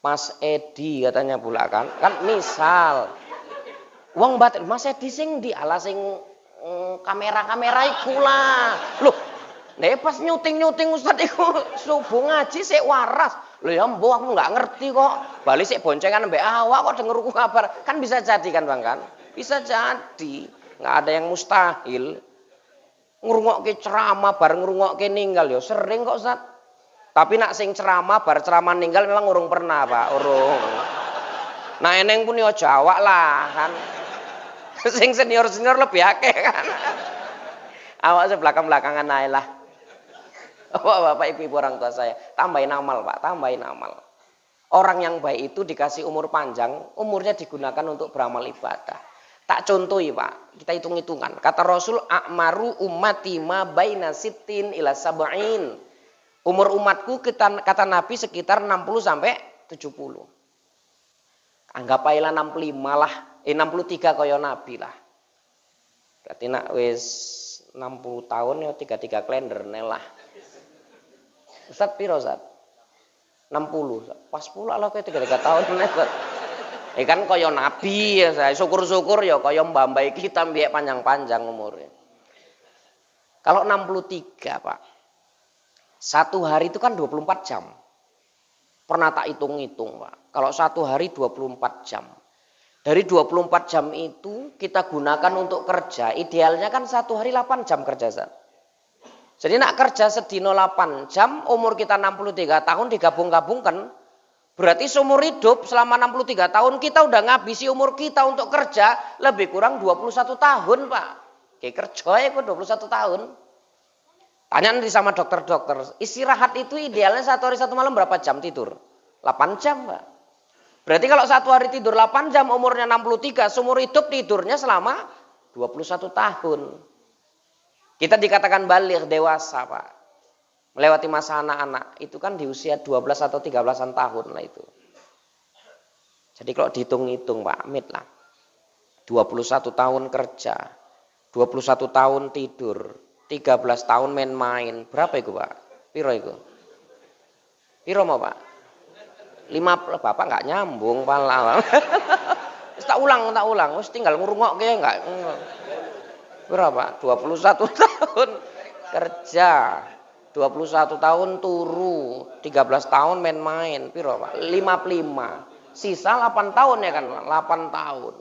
Mas Edi katanya pula kan. Kan misal. Wong batin Mas Edi sing di ala sing kamera-kamera iku lah. Loh, nek pas nyuting-nyuting Ustaz iku subuh ngaji sik waras. Lho ya mbok aku nggak ngerti kok. Bali sik boncengan mbek awak kok denger kabar. Kan bisa jadi kan Bang kan? Bisa jadi. Nggak ada yang mustahil. Ngrungokke ceramah bareng ngrungokke ninggal ya sering kok Ustaz. Tapi nak sing ceramah bar ceramah ninggal memang urung pernah Pak, urung. Nah eneng pun yo Jawa lah kan. Sing senior-senior lebih akeh kan. Awak sebelakang-belakangan ae lah. Bapak ibu-ibu orang tua saya, tambahin amal Pak, tambahin amal. Orang yang baik itu dikasih umur panjang, umurnya digunakan untuk beramal ibadah. Tak contohi Pak, kita hitung-hitungan. Kata Rasul, a'maru ummati ma baina sittin ila sab'in. Umur umatku kata Nabi sekitar 60 sampai 70. Anggap aja 65 lah, 63 kaya Nabi lah. Berarti nak wis 60 tahun ya 33 kalender lah. Ustaz piro Ustaz? 60. Pas pula lah kayak 33 tahun Ustaz. Kan kaya Nabi ya saya. Syukur-syukur ya kaya mbah-mbah kita mbiyek panjang-panjang umurnya. Kalau 63 Pak. Satu hari itu kan 24 jam. Pernah tak hitung-hitung Pak. Kalau satu hari 24 jam. Dari 24 jam itu kita gunakan untuk kerja. Idealnya kan satu hari 8 jam kerja Ustaz. Jadi nak kerja sedino 8 jam, umur kita 63 tahun digabung-gabungkan, berarti seumur hidup selama 63 tahun kita udah ngabisi umur kita untuk kerja lebih kurang 21 tahun Pak. Kayak kerja ya kok 21 tahun. Tanya nanti sama dokter-dokter, istirahat itu idealnya satu hari satu malam berapa jam tidur? 8 jam Pak. Berarti kalau satu hari tidur 8 jam umurnya 63, seumur hidup tidurnya selama 21 tahun. Kita dikatakan baligh dewasa Pak. Melewati masa anak-anak itu kan di usia 12 atau 13-an tahun lah itu. Jadi kalau dihitung-hitung Pak Amit lah. 21 tahun kerja, 21 tahun tidur, 13 tahun main-main. Berapa itu Pak? Piro itu? Piro mau Pak? 5 Bapak nggak nyambung pala. Tak ulang. Wis tinggal ngrungokke enggak. Berapa? 21 tahun kerja. 21 tahun turu, 13 tahun main-main, piro Pak? 55. Sisa 8 tahun ya kan, 8 tahun.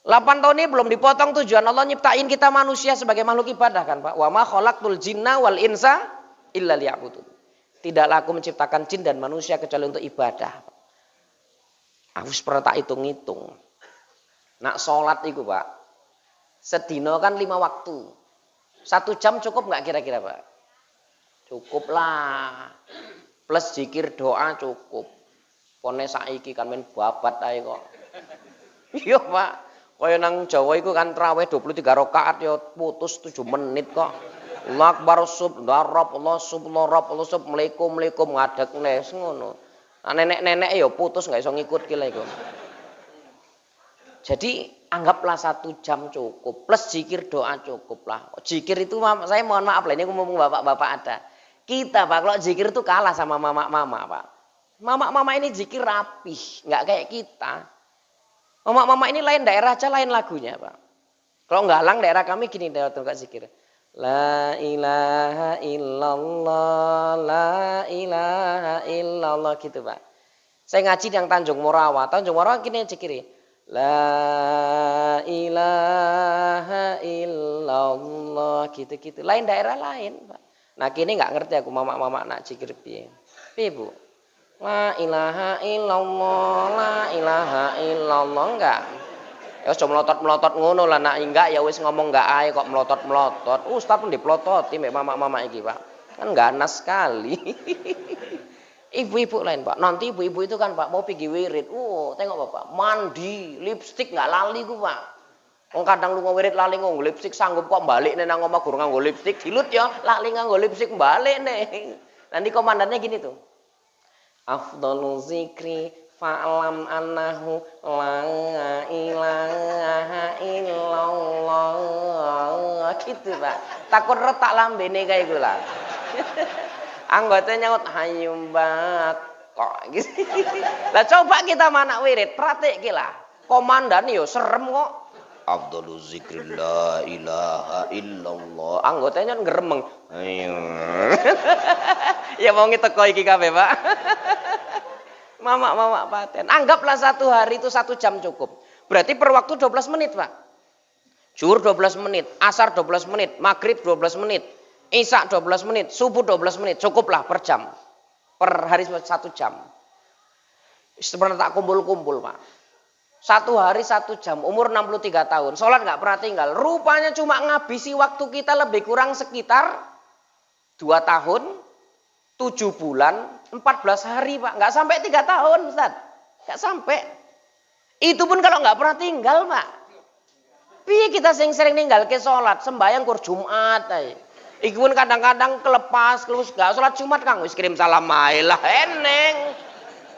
8 tahun ini belum dipotong tujuan Allah nyiptain kita manusia sebagai makhluk ibadah kan Pak. Wa ma khalaqtul jinna wal insa illa liya'budun. Tidaklah aku menciptakan jin dan manusia kecuali untuk ibadah. Aku pernah tak hitung-hitung. Nak sholat itu Pak. Sedino kan 5 waktu. 1 jam cukup nggak kira-kira Pak? Cukup lah. Plus zikir doa cukup. Pone saiki kan men babat ae kok. Iya Pak. Kaya nang Jawa iku kan traweh 23 rakaat ya putus 7 menit kok. Allah Akbar sub darab Allah sub darab Allah sub mleikum ngadeg nes ngono. Nah, nenek-nenek ya putus nggak iso ngikut ki iku. Jadi anggaplah 1 jam cukup plus zikir doa cukup lah. Zikir itu saya mohon maaf lah ini ngomong bapak-bapak ada. Kita Pak kalau zikir itu kalah sama mama-mama Pak. Mama-mama ini zikir rapih, nggak kayak kita. Mama-mama ini lain daerah aja lain lagunya Pak. Kalau Galang daerah kami gini daerah tukang zikir. La ilaha illallah, la ilaha illallah gitu Pak. Saya ngaji yang Tanjung Morawa gini zikir. La ilaha illallah gitu-gitu. Lain daerah lain Pak. Nah kini nggak ngerti aku mama-mama nak zikir piye. Piye Bu? La ilaha illallah, la ilaha illallah enggak. Ya wis melotot-melotot ngono lah nak enggak ya wis ngomong enggak ae kok melotot-melotot. Ustaz pun diplototi mek mama-mama iki, Pak. Kan ganas sekali. Ibu-ibu lain, Pak. Nanti ibu-ibu itu kan Pak mau pergi wirid. Tengok Bapak, mandi, lipstik enggak lali ku, Pak. Wong kadang lu wirid lali nganggo lipstik sanggup kok balik nih nang omah guru nganggo lipstik dilut ya, lali nganggo lipstik balik nih. Nanti komandannya gini tuh. Afdhalu zikri fa'lam annahu la ilaha illallah gitu Pak. Takut retak lambene kayak gue lah. Anggotanya nyaut hayumbak kok gitu. Lah coba kita mana wirid praktek lah. Komandan yo serem kok. Afdhalu zikri la ilaha illallah. Anggotanya ngeremeng. Ya mau ngeteko iki kabeh Pak. Mama paten. Anggaplah 1 hari itu 1 jam cukup. Berarti per waktu 12 menit, Pak. Zuhur 12 menit, asar 12 menit, maghrib 12 menit, isya 12 menit, subuh 12 menit. Cukuplah per jam. Per hari 1 jam. Sebenarnya tak kumpul-kumpul, Pak. 1 hari 1 jam, umur 63 tahun. Sholat nggak pernah tinggal. Rupanya cuma ngabisi waktu kita lebih kurang sekitar 2 tahun, 7 bulan, 14 hari Pak. Nggak sampai 3 tahun Ustaz. Nggak sampai. Itu pun kalau nggak pernah tinggal Pak. Piye kita sering ninggal ke sholat. Sembayang kur Jumat. Iku pun kadang-kadang kelepas. Nggak sholat Jumat Kang. Wis kirim salam ae lah.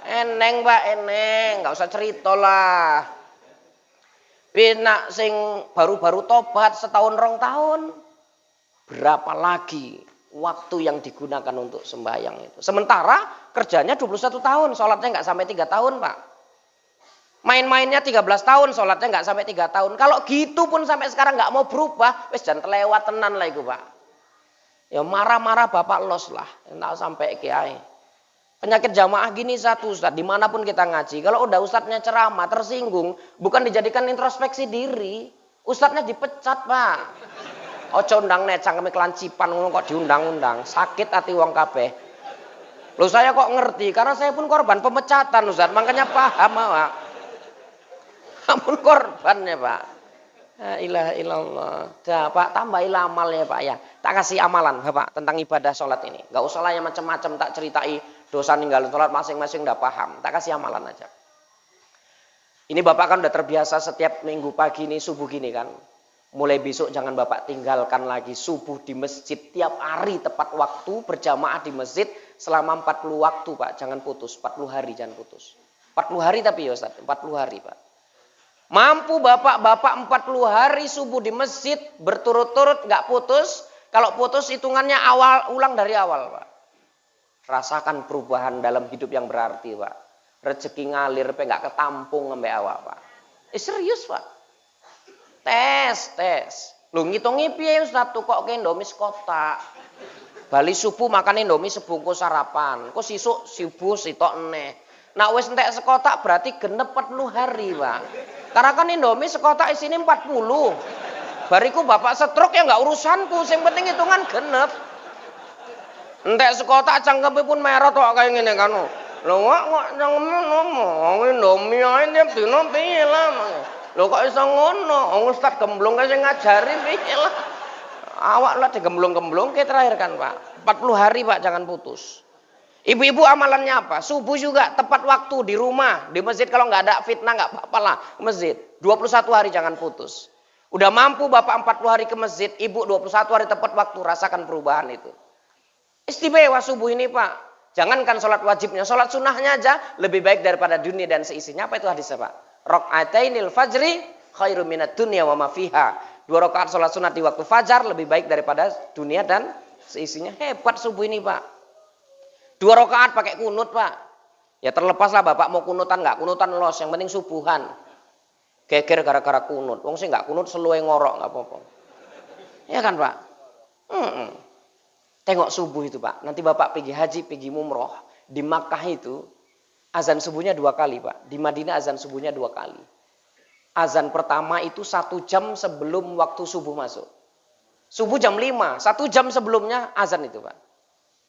Eneng Pak, eneng. Nggak usah cerita lah. Pinak sing baru-baru tobat setahun 2 tahun. Berapa lagi waktu yang digunakan untuk sembahyang itu. Sementara kerjanya 21 tahun, sholatnya nggak sampai 3 tahun Pak. Main-mainnya 13 tahun, sholatnya nggak sampai 3 tahun. Kalau gitu pun sampai sekarang nggak mau berubah, wis jangan kelewat tenan lah itu Pak. Ya marah-marah Bapak los lah, nggak sampai kiai. Penyakit jamaah gini satu Ustaz, dimanapun kita ngaji. Kalau udah Ustadznya ceramah, tersinggung, bukan dijadikan introspeksi diri. Ustadznya dipecat Pak. Ojo undang necang kami kelancipan ngono kok diundang-undang. Sakit hati wong kabeh. Loh saya kok ngerti karena saya pun korban pemecatan Ustaz, makanya paham Pak. Ampun korbannya Pak. La ilaha illallah. Dah Pak tambahilah amalnya Pak ya. Tak kasih amalan Bapak tentang ibadah sholat ini. Enggak usah lah yang macam-macam tak ceritai dosa ninggalin sholat masing-masing udah paham. Tak kasih amalan aja. Ini Bapak kan udah terbiasa setiap minggu pagi ini subuh gini kan. Mulai besok jangan Bapak tinggalkan lagi subuh di masjid tiap hari tepat waktu berjamaah di masjid selama 40 waktu Pak. Jangan putus, 40 hari jangan putus. 40 hari tapi ya Ustaz, 40 hari Pak. Mampu Bapak 40 hari subuh di masjid berturut-turut nggak putus. Kalau putus hitungannya ulang dari awal Pak. Rasakan perubahan dalam hidup yang berarti Pak. Rezeki ngalir Pak nggak ketampung sampai awal Pak. Serius Pak. Tes. Lu ngitungi piye Ustaz tuh kok ke Indomie kotak. Bali subuh makan Indomie sebungkus sarapan. Kok sisuk subuh sitok eneh. Nah wis entek sekotak berarti genep 40 hari, Pak. Karena kan Indomie sekotak isine 40. Bariku Bapak stroke ya enggak urusanku, sing penting hitungan genep. Entek sekotak cangkeme pun merah tok kaya ngene kan. Lho kok ngomong Indomie ae tiap dino piye lah. Lho kok iso ngono? Ustaz gemblong sing ngajari piye lah. Awak lah digemblong-gemblong ke terakhir kan Pak. 40 hari Pak jangan putus. Ibu-ibu amalannya apa? Subuh juga tepat waktu di rumah, di masjid kalau nggak ada fitnah nggak apa-apa lah masjid. 21 hari jangan putus. Udah mampu bapak 40 hari ke masjid, ibu 21 hari tepat waktu, rasakan perubahan itu. Istimewa subuh ini Pak. Jangankan sholat wajibnya, sholat sunnahnya aja lebih baik daripada dunia dan seisinya. Apa itu hadisnya Pak? Raq'atainil fajri khairum minad dunya wa ma fiha. 2 rakaat sholat sunat di waktu fajar lebih baik daripada dunia dan seisinya. Hebat subuh ini Pak. 2 rakaat pakai kunut Pak. Ya terlepas lah bapak mau kunutan nggak, kunutan los, yang penting subuhan. Geger gara-gara kunut. Wong sih nggak kunut seluwe ngorok nggak apa-apa. Ya kan Pak? Tengok subuh itu Pak. Nanti bapak pergi haji, pergi umroh di Makkah itu azan subuhnya 2 kali Pak. Di Madinah azan subuhnya 2 kali. Azan pertama itu 1 jam sebelum waktu subuh masuk. Subuh jam 5, 1 jam sebelumnya azan itu Pak.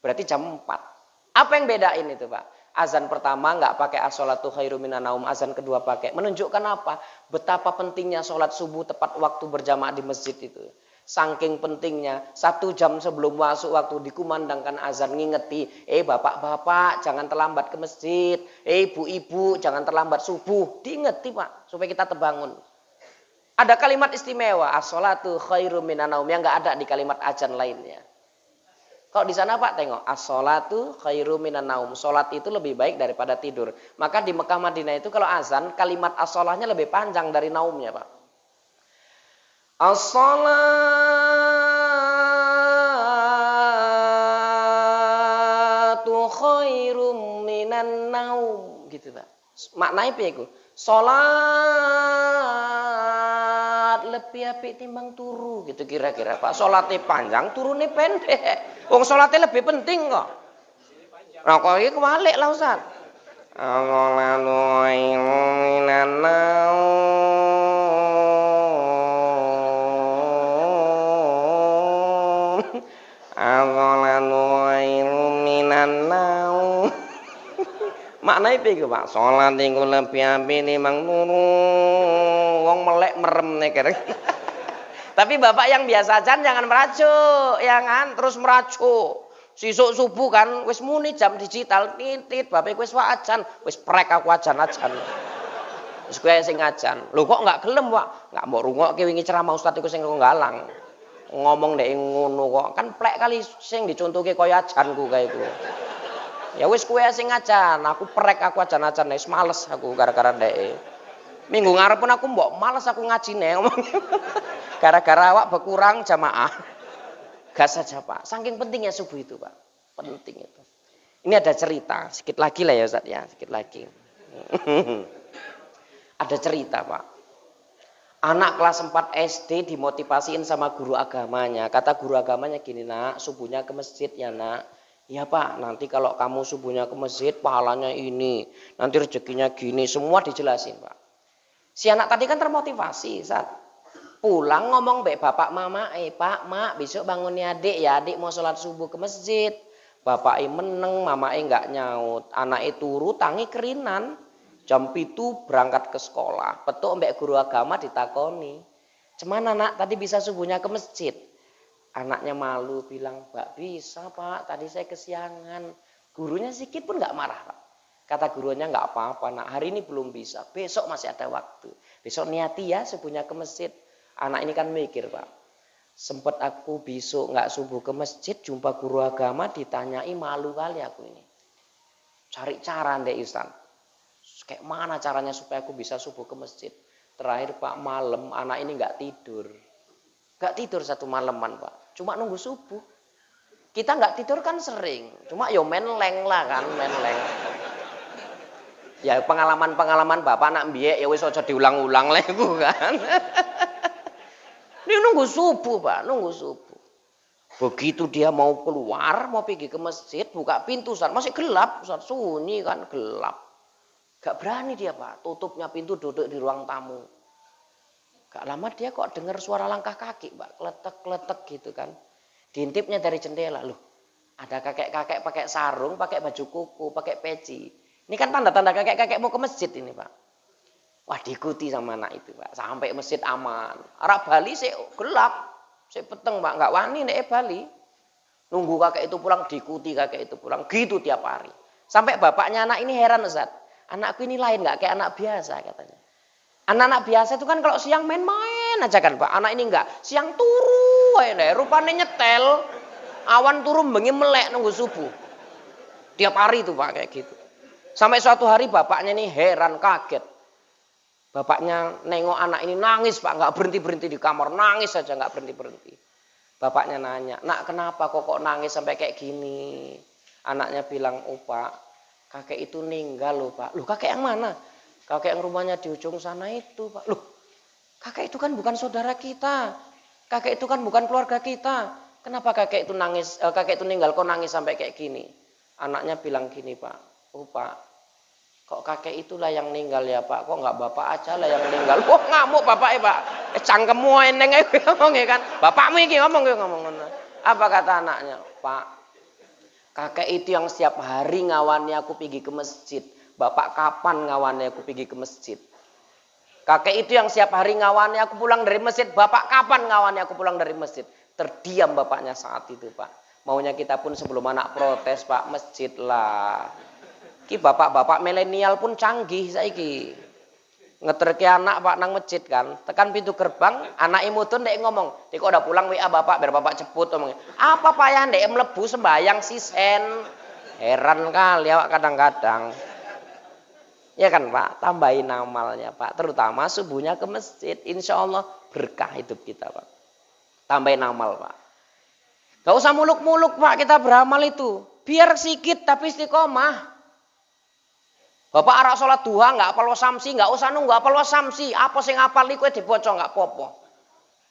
Berarti jam 4. Apa yang bedain itu Pak? Azan pertama nggak pakai as-sholatu khairum minan naum, azan kedua pakai. Menunjukkan apa? Betapa pentingnya sholat subuh tepat waktu berjamaah di masjid itu. Saking pentingnya 1 jam sebelum masuk waktu dikumandangkan azan ngingeti, bapak-bapak jangan terlambat ke masjid, ibu-ibu jangan terlambat subuh. Diingeti Pak, supaya kita terbangun. Ada kalimat istimewa, as-sholatu khairum minan naum, yang nggak ada di kalimat azan lainnya. Kalau di sana Pak tengok, as-sholatu khairum minan naum. Sholat itu lebih baik daripada tidur. Maka di Mekah Madinah itu kalau azan, kalimat as-sholahnya lebih panjang dari naumnya Pak. As-sholatu khairum minan naum. Gitu Pak. Maknanya apa itu? Sholat lebih apik timbang turu. Gitu kira-kira Pak. Sholatnya panjang, turunnya pendek. Wong sholatnya lebih penting kok. Nah kok ini kebalik lah Ustaz. As-sholatu khairum minan naum. As-sholatu khairum minan naum. Maknanya apa itu Pak? Sholat itu lebih apik timbang turu. Wong melek merem nih kira. Tapi bapak yang biasa ajan jangan meracuk, ya kan? Terus meracuk. Sisuk subuh kan, wis muni jam digital, titit, bapak wis ajan, wis prek aku ajan-ajan. Wis kowe sing ajan. Lho kok enggak gelem, Pak? Enggak mbok rungokke wingi ceramah ustaz iku sing nggalang. Ngomong ndek ngono kok. Kan plek kali sing dicontohke kaya ajanku kae iku. Ya wis kowe sing ajan, aku prek aku ajan-ajan wis males aku gara-gara ndek. Minggu ngarep pun aku mbok males aku ngajine ngomong. Gara-gara awak berkurang jamaah. Gas saja Pak. Saking pentingnya subuh itu Pak. Penting itu. Ini ada cerita. Sedikit lagi lah ya Ustaz ya. Sedikit lagi. Ada cerita Pak. Anak kelas 4 SD dimotivasiin sama guru agamanya. Kata guru agamanya gini, nak, subuhnya ke masjid ya nak. Ya Pak, nanti kalau kamu subuhnya ke masjid pahalanya ini. Nanti rezekinya gini. Semua dijelasin Pak. Si anak tadi kan termotivasi Ustaz. Pulang ngomong baik bapak mama, Pak, mak besok bangunnya adik ya, adik mau sholat subuh ke masjid. Bapak meneng, mama nggak nyaut. Anak turu tangi kerinan. Jam 7 berangkat ke sekolah. Petuk mbak guru agama ditakoni. Cemana nak tadi bisa subuhnya ke masjid? Anaknya malu bilang, Mbak bisa Pak, tadi saya kesiangan. Gurunya sedikit pun nggak marah Pak. Kata gurunya nggak apa-apa nak, hari ini belum bisa. Besok masih ada waktu. Besok niati ya subuhnya ke masjid. Anak ini kan mikir Pak, sempet aku besok nggak subuh ke masjid, jumpa guru agama ditanyai, malu kali aku ini. Cari cara deh Ustaz, kayak mana caranya supaya aku bisa subuh ke masjid. Terakhir Pak malam anak ini nggak tidur 1 malaman Pak, cuma nunggu subuh. Kita nggak tidur kan sering, cuma yo menleng lah kan, menleng. Ya pengalaman bapak anak biye ya wis aja diulang-ulang lah iku kan. Dia nunggu subuh Pak, nunggu subuh. Begitu dia mau keluar, mau pergi ke masjid, buka pintu Ustaz, masih gelap Ustaz, sunyi kan, gelap. Gak berani dia Pak, tutupnya pintu duduk di ruang tamu. Gak lama dia kok dengar suara langkah kaki Pak, kletek-kletek gitu kan. Diintipnya dari jendela, loh ada kakek-kakek pakai sarung, pakai baju kuku, pakai peci. Ini kan tanda-tanda kakek-kakek mau ke masjid ini Pak. Wah diikuti sama anak itu Pak, sampai masjid aman. Arab Bali sih gelap, sih peteng Pak, nggak wani nek Bali. Nunggu kakek itu pulang, diikuti kakek itu pulang, gitu tiap hari. Sampai bapaknya anak ini heran Ustaz, anakku ini lain nggak kayak anak biasa katanya. Anak-anak biasa itu kan kalau siang main-main pengen aja kan Pak. Anak ini enggak, siang turu ae ndek, rupane nyetel. Awan turu bengi melek nunggu subuh. Tiap hari itu Pak kayak gitu. Sampai suatu hari bapaknya ini heran, kaget. Bapaknya nengok anak ini nangis Pak, nggak berhenti-berhenti di kamar, nangis saja nggak berhenti-berhenti. Bapaknya nanya, nak kenapa kok nangis sampai kayak gini? Anaknya bilang, oh Pak, kakek itu meninggal loh Pak. Loh kakek yang mana? Kakek yang rumahnya di ujung sana itu Pak. Loh kakek itu kan bukan saudara kita. Kakek itu kan bukan keluarga kita. Kenapa kakek itu nangis, kakek itu meninggal kok nangis sampai kayak gini? Anaknya bilang gini Pak, oh Pak, kok kakek itulah yang meninggal ya Pak, kok nggak bapak aja lah yang meninggal. Wah ngamuk bapaknya Pak, cangkemmu eneng aja ngomong ya kan. Bapakmu ini ngomong. Apa kata anaknya? Pak, kakek itu yang setiap hari ngawani aku pergi ke masjid. Bapak kapan ngawani aku pergi ke masjid? Kakek itu yang setiap hari ngawani aku pulang dari masjid. Bapak kapan ngawani aku pulang dari masjid? Terdiam bapaknya saat itu Pak. Maunya kita pun sebelum anak protes Pak, masjid lah. Ki bapak-bapak milenial pun canggih saiki. Ngeterke anak Pak nang masjid kan. Tekan pintu gerbang, anak imutun ndek ngomong, "Dek kok udah pulang WA Bapak biar Bapak ceput," ngomongnya. Apa payah ndek mlebu sembayang sisen. Heran kali ya kadang-kadang. Ya kan Pak, tambahin amalnya Pak, terutama subuhnya ke masjid. Insya Allah berkah hidup kita Pak. Tambahin amal Pak. Gak usah muluk-muluk Pak kita beramal itu. Biar sikit tapi istiqomah. Bapak arak sholat duha nggak apal wasamsi, nggak usah nunggu apal wasamsi. Apa sing apal iku dibaca nggak popo.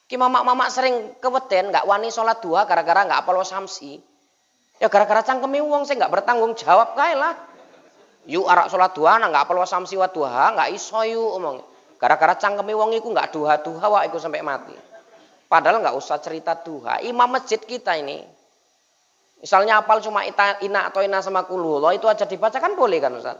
Ki mamak-mamak sering keweden nggak wani sholat duha gara-gara nggak apal wasamsi. Ya gara-gara cangkeme wong sing nggak bertanggung jawab kae lah. Yuk arak sholat duha nggak apal wasamsi wa duha nggak iso yuk omong. Gara-gara cangkeme wong iku nggak duha-duha wak iku sampai mati. Padahal nggak usah cerita duha. Imam masjid kita ini, misalnya apal cuma ina atau ina sama kulhuwallah itu aja dibacakan boleh kan Ustaz?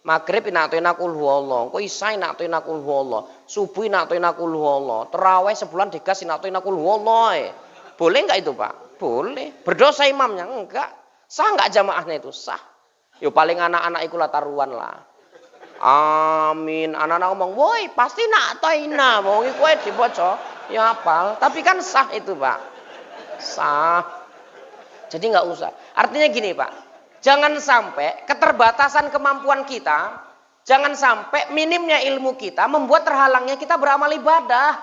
Maghrib ina atau ina kulhuwallah, kok isya ina atau ina kulhuwallah, subuh ina atau ina kulhuwallah, terawih sebulan digas ina atau ina kulhuwallah. Boleh nggak itu Pak? Boleh. Berdosa imamnya? Enggak. Sah nggak jamaahnya itu? Sah. Yo paling anak-anak iku taruhan lah. Amin. Anak-anak ngomong, woi pasti nak atau ina, mau iku dibaca. Ya hafal, tapi kan sah itu Pak. Sah. Jadi nggak usah. Artinya gini Pak, jangan sampai keterbatasan kemampuan kita, jangan sampai minimnya ilmu kita membuat terhalangnya kita beramal ibadah.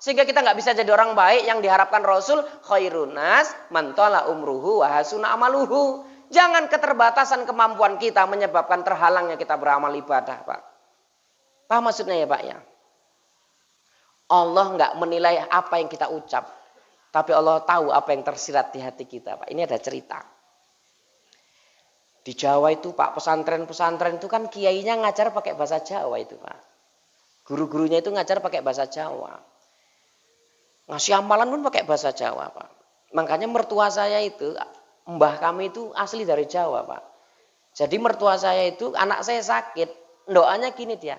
Sehingga kita nggak bisa jadi orang baik yang diharapkan Rasul, khairun nas man tala umruhu wa hasuna amaluhu. Jangan keterbatasan kemampuan kita menyebabkan terhalangnya kita beramal ibadah Pak. Paham maksudnya ya Pak ya? Allah nggak menilai apa yang kita ucap, tapi Allah tahu apa yang tersirat di hati kita Pak. Ini ada cerita. Di Jawa itu Pak, pesantren-pesantren itu kan kiainya ngajar pakai bahasa Jawa itu Pak. Guru-gurunya itu ngajar pakai bahasa Jawa. Ngasih amalan pun pakai bahasa Jawa Pak. Makanya mertua saya itu, mbah kami itu asli dari Jawa Pak. Jadi mertua saya itu, anak saya sakit, doanya gini dia.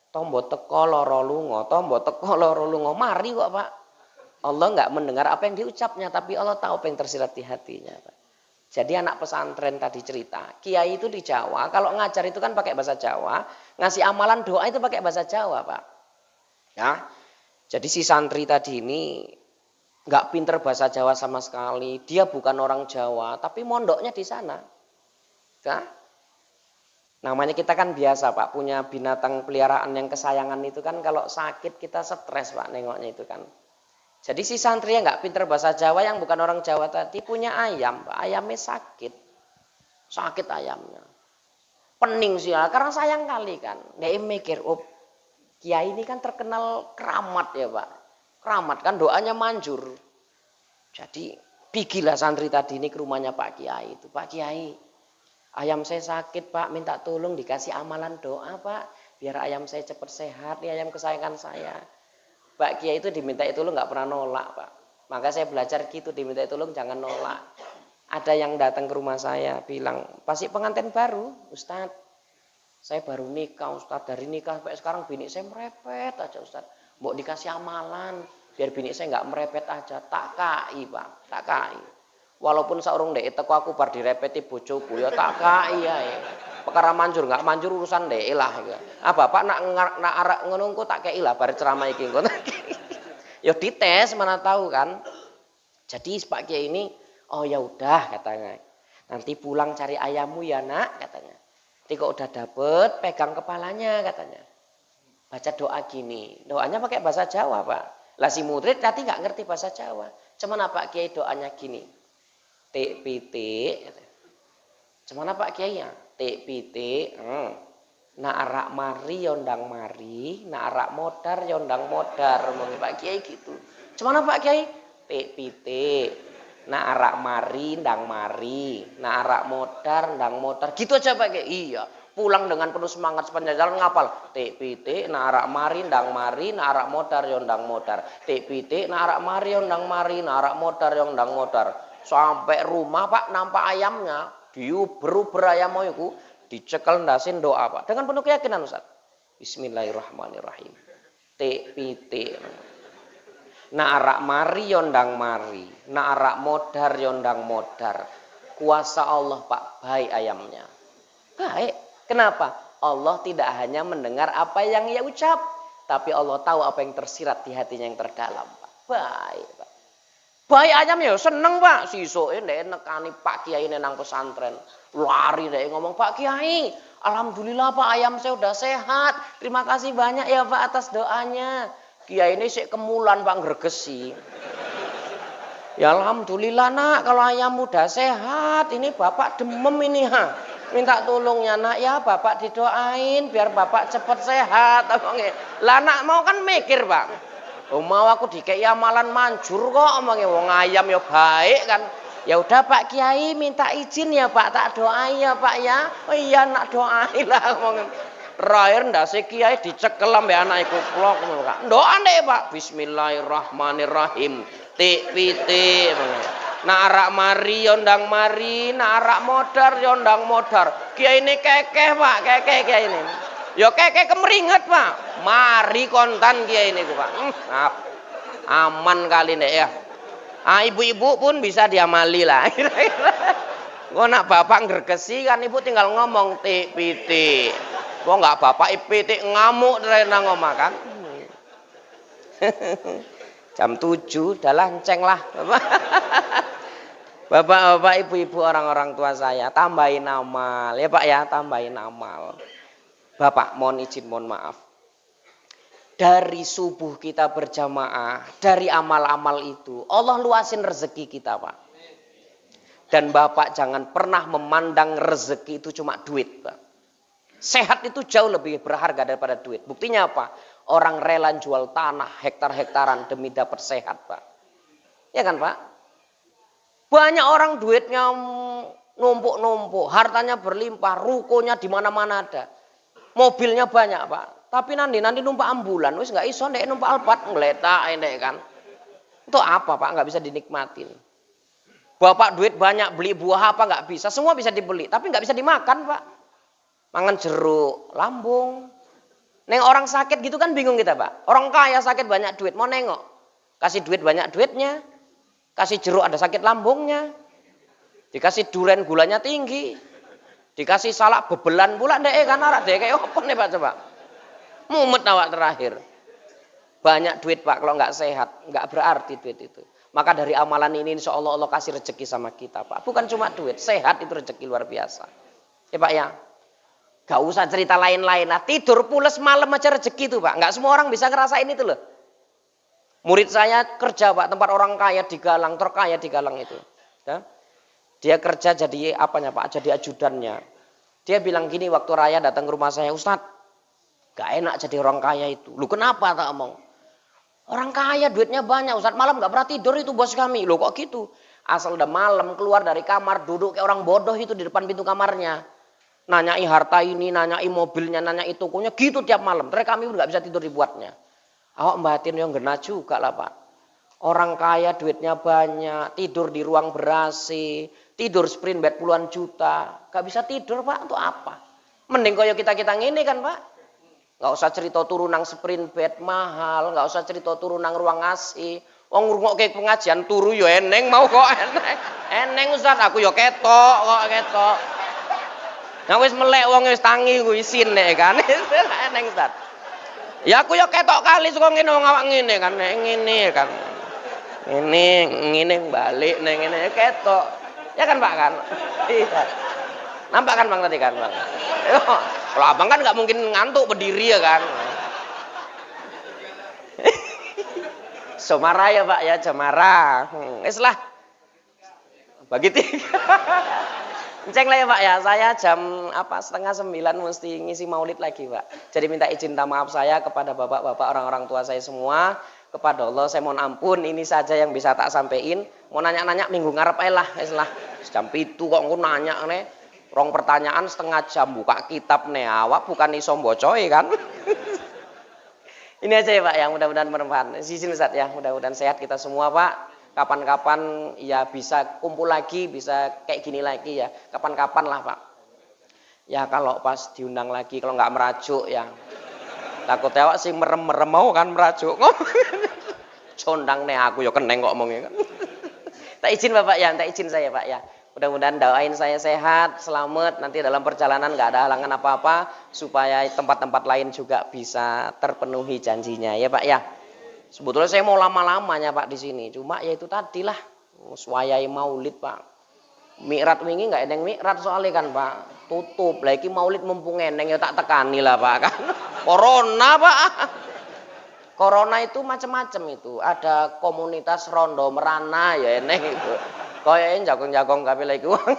Tombo teko loro lunga, tombo teko loro lunga. Mari kok Pak. Allah nggak mendengar apa yang diucapnya, tapi Allah tahu apa yang tersirat di hatinya Pak. Jadi anak pesantren tadi cerita, kiai itu di Jawa, kalau ngajar itu kan pakai bahasa Jawa, ngasih amalan doa itu pakai bahasa Jawa Pak. Ya, jadi si santri tadi ini nggak pinter bahasa Jawa sama sekali, dia bukan orang Jawa, tapi mondoknya di sana. Ya. Namanya kita kan biasa Pak, punya binatang peliharaan yang kesayangan itu kan kalau sakit kita stres Pak nengoknya itu kan. Jadi si santri yang nggak pinter bahasa Jawa yang bukan orang Jawa tadi punya ayam Pak, ayamnya sakit. Sakit ayamnya. Pening sih ya, karena sayang kali kan. Dia mikir, oh kiai ini kan terkenal keramat ya Pak. Keramat kan doanya manjur. Jadi pigilah santri tadi ini ke rumahnya Pak Kiai itu. Pak Kiai, ayam saya sakit Pak, minta tolong dikasih amalan doa Pak. Biar ayam saya cepat sehat, ini ayam kesayangan saya. Pak Kiai itu diminta tolong nggak pernah nolak Pak. Maka saya belajar gitu, diminta tolong jangan nolak. Ada yang datang ke rumah saya bilang, pasti pengantin baru Ustadz. Saya baru nikah Ustadz, dari nikah sampai sekarang bini saya merepet aja Ustadz. Mau dikasih amalan, biar bini saya nggak merepet aja. Tak kai Pak, tak kai. Walaupun seorang dek teko aku bar direpeti bojoku ya tak kai ya. Perkara manjur nggak manjur urusan dek lah. Ah bapak nak arak ngono engko tak kei lah bar ceramah iki engko. Ya dites mana tahu kan. Jadi Pak Kiai ini, oh ya udah katanya. Nanti pulang cari ayammu ya nak katanya. Nanti kok udah dapet pegang kepalanya katanya. Baca doa gini. Doanya pakai bahasa Jawa Pak. Lah si murid tadi nggak ngerti bahasa Jawa. Cuman Pak Kiai doanya gini. Tik pitik. Cuman Pak Kiai ya. Tik pitik. Nak arak mari yondang mari. Nak arak modar yondang modar. Ngomongin Pak Kiai gitu. Cuman Pak Kiai. Tik pitik. Nak arak mari ndang mari. Nak arak modar ndang modar. Gitu aja Pak Kiai. Iya. Pulang dengan penuh semangat sepanjang jalan ngapal. Tik pitik, nak arak mari, ndang mari, nak arak modar, yondang modar. Tik pitik, nak arak mari, yondang mari, nak arak modar, yondang modar. Sampai rumah Pak nampak ayamnya. Diuber-uber ayam itu. Dicekel ndasin doa Pak. Dengan penuh keyakinan Ustaz. Bismillahirrahmanirrahim. Tik pitik. Nak arak mari, yondang mari. Nak arak modar, yondang modar. Kuasa Allah Pak, baik ayamnya. Baik. Kenapa? Allah tidak hanya mendengar apa yang ia ucap, tapi Allah tahu apa yang tersirat di hatinya yang terdalam. Pak. Baik, Pak. Baik ayam ya seneng Pak. Sisuke ndek nekani Pak Kiai nang pesantren. Lari ndek ngomong, "Pak Kiai, alhamdulillah Pak ayam saya udah sehat. Terima kasih banyak ya Pak atas doanya." Kiai ini sik kemulan Pak ngregesi. Ya alhamdulillah nak kalau ayam udah sehat. Ini Bapak demam ini ha. Minta tolongnya nak ya Bapak didoain biar Bapak cepat sehat. Lah nak mau kan mikir Pak. Oh mau aku dikei amalan manjur kok omongnya wong ayam ya baik kan. Ya udah Pak Kiai minta izin ya Pak tak doain ya Pak ya. Oh iya nak doain lah omongnya. Terakhir ndase Kiai dicekel ambek anak iku klok ngono Kak. Doa ndek Pak. Bismillahirrahmanirrahim. Tik pitik nak arak mari yondang mari, nak arak modar yondang modar. Kiai ini kekeh Pak, kekeh Kiai ini. Ya kekeh kemeringet Pak. Mari kontan Kiai ini Pak. Aman kali nek ya. Ibu-ibu pun bisa diamali lah. Kok nak bapak ngregesi kan ibu tinggal ngomong tik pitik. Kok enggak bapak pitik ngamuk terena ngomong kan. Jam 7 udah lanceng lah. Bapak-bapak, ibu-ibu, orang-orang tua saya, tambahin amal. Ya Pak ya, tambahin amal. Bapak, mohon izin, mohon maaf. Dari subuh kita berjamaah, dari amal-amal itu, Allah luasin rezeki kita Pak. Dan Bapak jangan pernah memandang rezeki itu cuma duit Pak. Sehat itu jauh lebih berharga daripada duit. Buktinya apa? Orang rela jual tanah hektar-hektaran demi dapat sehat Pak. Ya kan Pak? Banyak orang duitnya numpuk-numpuk, hartanya berlimpah, rukonya di mana-mana ada. Mobilnya banyak Pak. Tapi nanti numpak ambulan, wis nggak iso ndek numpak Alphard ngletak ndek kan. Itu apa Pak? Nggak bisa dinikmatin. Bapak duit banyak beli buah apa nggak bisa, semua bisa dibeli, tapi nggak bisa dimakan Pak. Mangan jeruk, lambung. Neng orang sakit gitu kan bingung kita Pak. Orang kaya sakit banyak duit, mau nengok. Kasih duit banyak duitnya. Kasih jeruk ada sakit lambungnya. Dikasih duren gulanya tinggi. Dikasih salak bebelan pula ndek kan arak dek kayak apa nih Pak coba. Mumet awak terakhir. Banyak duit Pak kalau nggak sehat, nggak berarti duit itu. Maka dari amalan ini insya Allah Allah kasih rezeki sama kita Pak. Bukan cuma duit, sehat itu rezeki luar biasa. Ya Pak ya. Gak usah cerita lain-lain lah. Tidur pules malam aja rezeki itu Pak. Nggak semua orang bisa ngerasain itu loh. Murid saya kerja Pak, tempat orang kaya di Galang, terkaya di Galang itu. Ya. Dia kerja jadi apanya Pak? Jadi ajudannya. Dia bilang gini waktu raya datang ke rumah saya, Ustadz, gak enak jadi orang kaya itu. Lu kenapa tak omong? Orang kaya duitnya banyak Ustadz, malam gak pernah tidur itu bos kami. Loh kok gitu? Asal udah malam keluar dari kamar, duduk kayak orang bodoh itu di depan pintu kamarnya. Nanyai harta ini, nanyai mobilnya, nanyai tokonya, gitu tiap malam. Terus kami udah gak bisa tidur dibuatnya. Awak batin yang gena juga lah Pak. Orang kaya duitnya banyak, tidur di ruang ber-AC, tidur sprint bed puluhan juta. Gak bisa tidur Pak, untuk apa? Mending kaya kita-kita ngene kan Pak. Gak usah cerita turun nang sprint bed mahal, gak usah cerita turun nang ruang AC. Wong ngrungokke pengajian turu yo eneng mau kok eneng. Eneng Ustaz, aku yo ketok kok ketok. Nah wis melek wong wis tangi ku isin nek kan. Eneng Ustaz. Ya aku ya ketok kali suka ngene wong awak ngene kan, nek ngene kan. Ngene balik nek ngene ya ketok. Ya kan Pak kan? Iya. Nampak kan Bang tadi kan Bang? Kalau Abang kan nggak mungkin ngantuk berdiri ya kan. Somara ya Pak ya, Jamara. Wis lah. Bagi 3. Ceng lah ya Pak ya, saya jam 8:30 mesti ngisi maulid lagi Pak. Jadi minta izin maaf saya kepada bapak-bapak orang-orang tua saya semua. Kepada Allah saya mohon ampun, ini saja yang bisa tak sampein. Mau nanya-nanya minggu ngarep ae lah, wis lah. Jam 7 kok aku nanya nih. Rong pertanyaan setengah jam buka kitab nih, awak bukan iso mbocoi kan. Ini aja ya Pak ya, mudah-mudahan bermanfaat. Izin Ustaz ya, mudah-mudahan sehat kita semua Pak. Kapan-kapan ya bisa kumpul lagi, bisa kayak gini lagi ya. Kapan-kapan lah Pak. Ya kalau pas diundang lagi, kalau nggak merajuk ya. Takut awak sih merem-merem mau kan merajuk. Condang nih aku ya keneng kok ngomongnya kan. Tak izin Bapak ya, tak izin saya Pak ya. Mudah-mudahan doain saya sehat, selamat, nanti dalam perjalanan nggak ada halangan apa-apa, supaya tempat-tempat lain juga bisa terpenuhi janjinya ya Pak ya. Sebetulnya saya mau lama-lamanya Pak di sini, cuma ya itu tadilah swayai maulid Pak. Mi'rat wingi nggak eneng mi'rat soalnya kan Pak, tutup. Lagi maulid mumpung eneng ya tak tekani lah Pak kan. Corona Pak. Corona itu macam-macam itu. Ada komunitas rondo merana ya eneng itu. Kayaknya jagong-jagong kabeh lagi uang.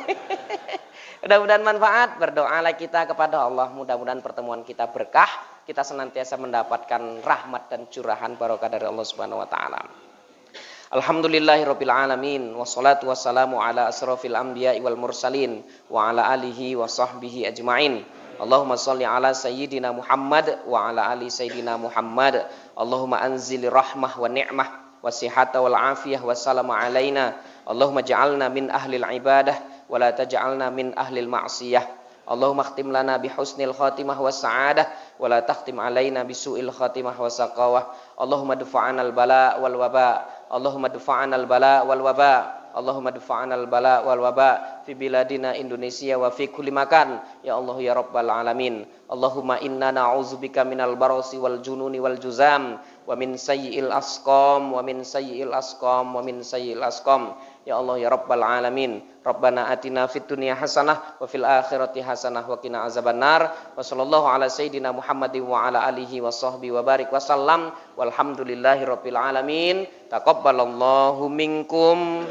Mudah-mudahan manfaat, berdoalah kita kepada Allah, mudah-mudahan pertemuan kita berkah, kita senantiasa mendapatkan rahmat dan curahan barokah dari Allah Subhanahu wa taala. Alhamdulillahirabbil alamin, wassalatu wassalamu ala asrofil anbiya'i wal mursalin wa ala alihi wa sahbihi ajmain. Allahumma sholli ala sayyidina Muhammad wa ala ali sayyidina Muhammad. Allahumma anzil rahmah wa ni'mah wa sihhata wal afiyah wa salama alaina. Allahumma ja'alna min ahlil ibadah wa la taj'alna min ahlil ma'siyah. Allahumma khtim lana bi husnil khatimah was sa'adah wa la takhtim alaina bi su'il khatimah was saqawah. Allahumma dufa'ana al bala wal waba. Allahumma dufa'ana al bala wal waba. Allahumma dufa'ana al bala wal waba fi biladina Indonesia wa fi kulli makan ya Allah ya rabbal alamin. Allahumma inna na'udzubika minal barasi wal jununi wal juzam wa min sayyi'il asqam wa min sayyi'il asqam wa min sayyi'il asqam ya Allah ya rabbal alamin. Rabbana atina fid dunya hasanah wa fil akhirati hasanah wa qina azabannar. Wa sallallahu ala sayyidina Muhammadin wa ala alihi wa sahbihi wa barik wasallam walhamdulillahi rabbil alamin. Taqabbalallahu minkum